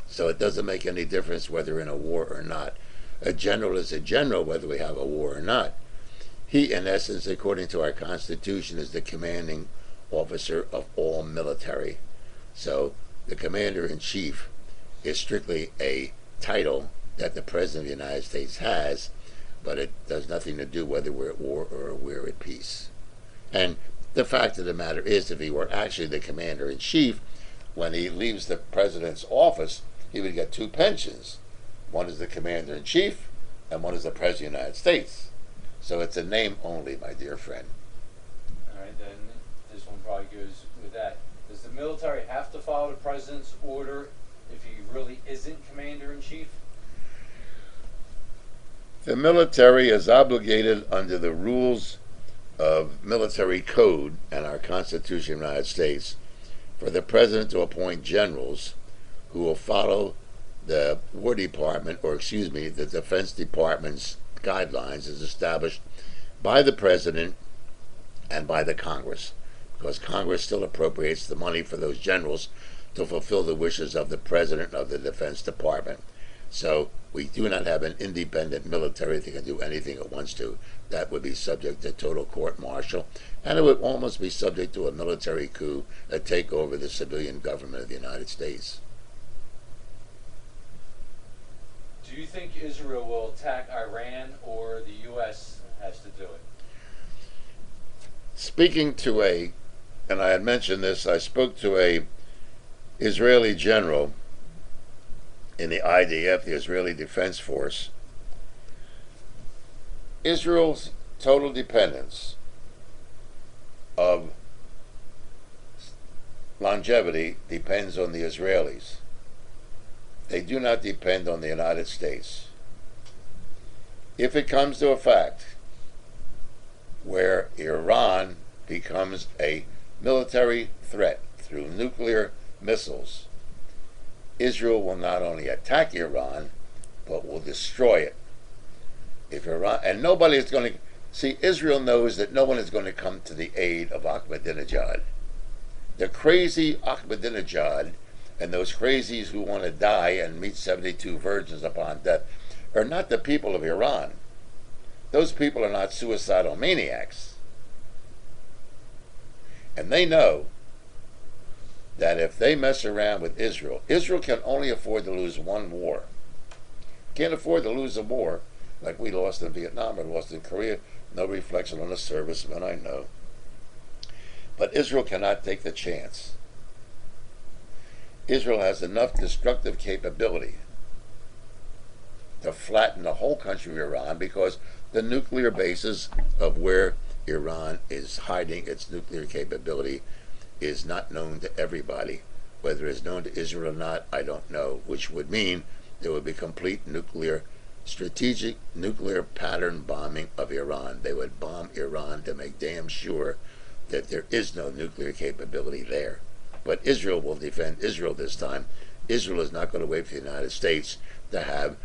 So it doesn't make any difference whether in a war or not. A general is a general whether we have a war or not. He, in essence, according to our Constitution, is the commanding officer of all military. So the commander-in-chief is strictly a title that the President of the United States has, but it does nothing to do whether we're at war or we're at peace. And the fact of the matter is, if he were actually the commander-in-chief, when he leaves the president's office, he would get two pensions. One is the commander-in-chief, and one is the President of the United States. So it's a name only, my dear friend. All right, then this one probably goes with that. Does the military have to follow the president's order if he really isn't commander-in-chief? The military is obligated under the rules of military code and our Constitution of the United States for the president to appoint generals who will follow the War Department, the Defense Department's guidelines as established by the president and by the Congress, because Congress still appropriates the money for those generals to fulfill the wishes of the president of the Defense Department. So we do not have an independent military that can do anything it wants to. That would be subject to total court-martial, and it would almost be subject to a military coup, a takeover of the civilian government of the United States. Do you think Israel will attack Iran, or the U.S. has to do it? Speaking to and I had mentioned this, I spoke to a Israeli general in the IDF, the Israeli Defense Force. Israel's total dependence of longevity depends on the Israelis. They do not depend on the United States. If it comes to a fact where Iran becomes a military threat through nuclear missiles, Israel will not only attack Iran, but will destroy it. If Iran, and nobody is going to see, Israel knows that no one is going to come to the aid of Ahmadinejad. The crazy Ahmadinejad and those crazies who want to die and meet 72 virgins upon death are not the people of Iran. Those people are not suicidal maniacs. And they know that if they mess around with Israel, Israel can only afford to lose one war. Can't afford to lose a war like we lost in Vietnam or lost in Korea. No reflection on the servicemen, I know. But Israel cannot take the chance. Israel has enough destructive capability to flatten the whole country of Iran, because the nuclear bases of where Iran is hiding its nuclear capability is not known to everybody. Whether it's known to Israel or not, I don't know, which would mean there would be complete strategic nuclear pattern bombing of Iran. They would bomb Iran to make damn sure that there is no nuclear capability there. But Israel will defend Israel this time. Israel is not going to wait for the United States to have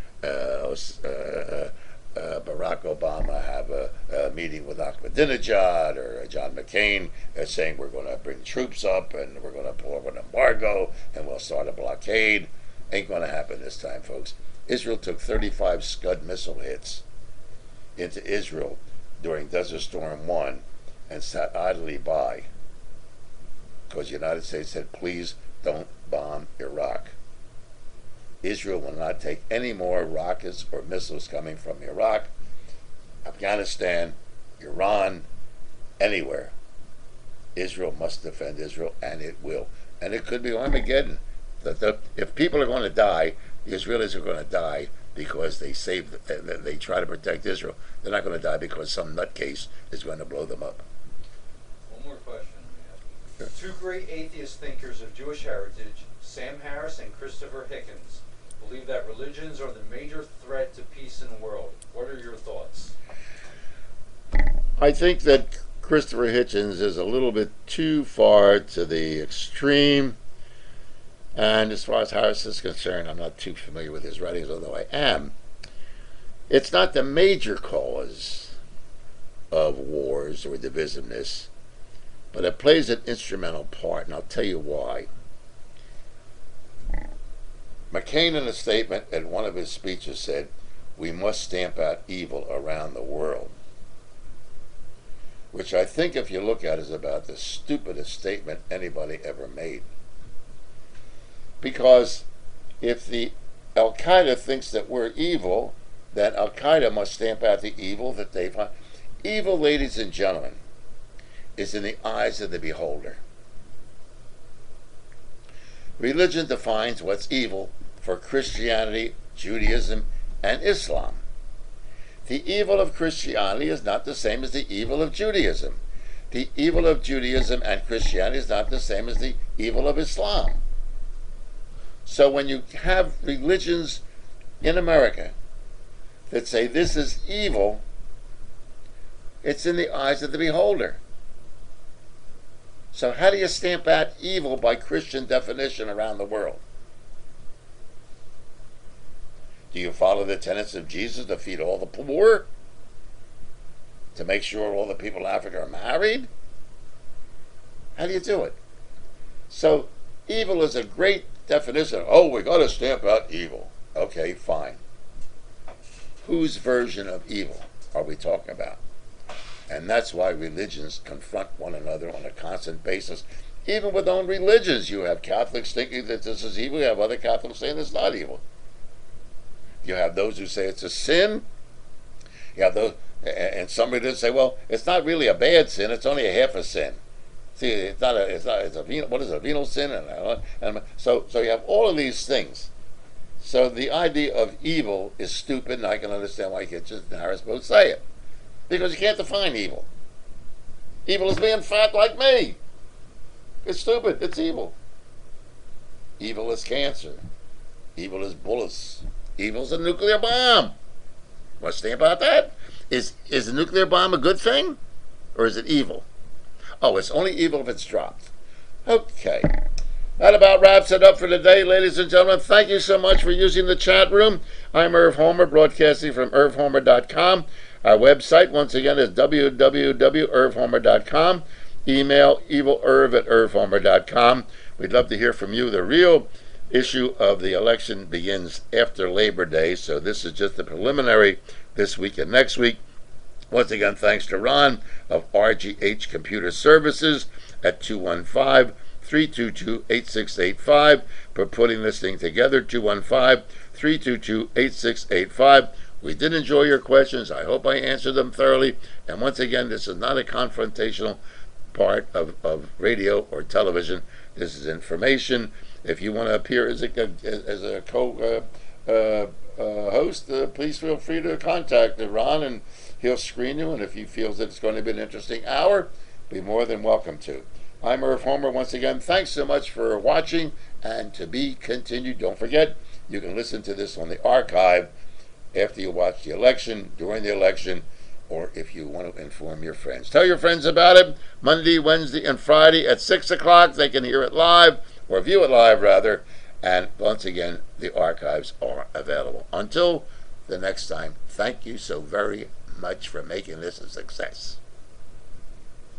Barack Obama have a meeting with Ahmadinejad or John McCain saying we're going to bring troops up and we're going to pull up an embargo and we'll start a blockade. Ain't going to happen this time, folks. Israel took 35 Scud missile hits into Israel during Desert Storm 1 and sat idly by because the United States said, please don't bomb Iraq. Israel will not take any more rockets or missiles coming from Iraq, Afghanistan, Iran, anywhere. Israel must defend Israel, and it will. And it could be Armageddon. If people are going to die, the Israelis are going to die because they try to protect Israel. They're not going to die because some nutcase is going to blow them up. One more question. Two great atheist thinkers of Jewish heritage, Sam Harris and Christopher Hitchens, believe that religions are the major threat to peace in the world. What are your thoughts? I think that Christopher Hitchens is a little bit too far to the extreme. And as far as Harris is concerned, I'm not too familiar with his writings, although I am. It's not the major cause of wars or divisiveness, but it plays an instrumental part, and I'll tell you why. McCain, in a statement at one of his speeches, said, "We must stamp out evil around the world," which I think, if you look at it, is about the stupidest statement anybody ever made. Because if the Al-Qaeda thinks that we're evil, then Al-Qaeda must stamp out the evil that they find. Evil, ladies and gentlemen, is in the eyes of the beholder. Religion defines what's evil for Christianity, Judaism, and Islam. The evil of Christianity is not the same as the evil of Judaism. The evil of Judaism and Christianity is not the same as the evil of Islam. So when you have religions in America that say this is evil, it's in the eyes of the beholder. So how do you stamp out evil by Christian definition around the world? Do you follow the tenets of Jesus to feed all the poor? To make sure all the people in Africa are married? How do you do it? So evil is a great definition. Oh, we got to stamp out evil. Okay, fine. Whose version of evil are we talking about? And that's why religions confront one another on a constant basis. Even with own religions, you have Catholics thinking that this is evil. You have other Catholics saying it's not evil. You have those who say it's a sin. You have those, and somebody does say, well, it's not really a bad sin. It's only a half a sin. See, it's a venal, what is it, a venal sin? And so you have all of these things. So the idea of evil is stupid, and I can understand why Hitchens and Harris both say it. Because you can't define evil. Evil is being fat like me. It's stupid. It's evil. Evil is cancer. Evil is bullets. Evil is a nuclear bomb. What's the thing about that? Is a nuclear bomb a good thing? Or is it evil? Oh, it's only evil if it's dropped. Okay. That about wraps it up for today, ladies and gentlemen. Thank you so much for using the chat room. I'm Irv Homer, broadcasting from irvhomer.com. Our website, once again, is www.irvhomer.com. Email evilerv@irvhomer.com. We'd love to hear from you. The real issue of the election begins after Labor Day, so this is just the preliminary this week and next week. Once again, thanks to Ron of RGH Computer Services at 215-322-8685 for putting this thing together, 215-322-8685. We did enjoy your questions. I hope I answered them thoroughly. And once again, this is not a confrontational part of radio or television. This is information. If you want to appear as a co-host, please feel free to contact Ron, and he'll screen you. And if he feels that it's going to be an interesting hour, be more than welcome to. I'm Irv Homer once again. Thanks so much for watching, and to be continued. Don't forget, you can listen to this on the archive after you watch the election, during the election, or if you want to inform your friends. Tell your friends about it. Monday, Wednesday, and Friday at 6 o'clock. They can hear it live, or view it live, rather. And once again, the archives are available. Until the next time, thank you so very much for making this a success.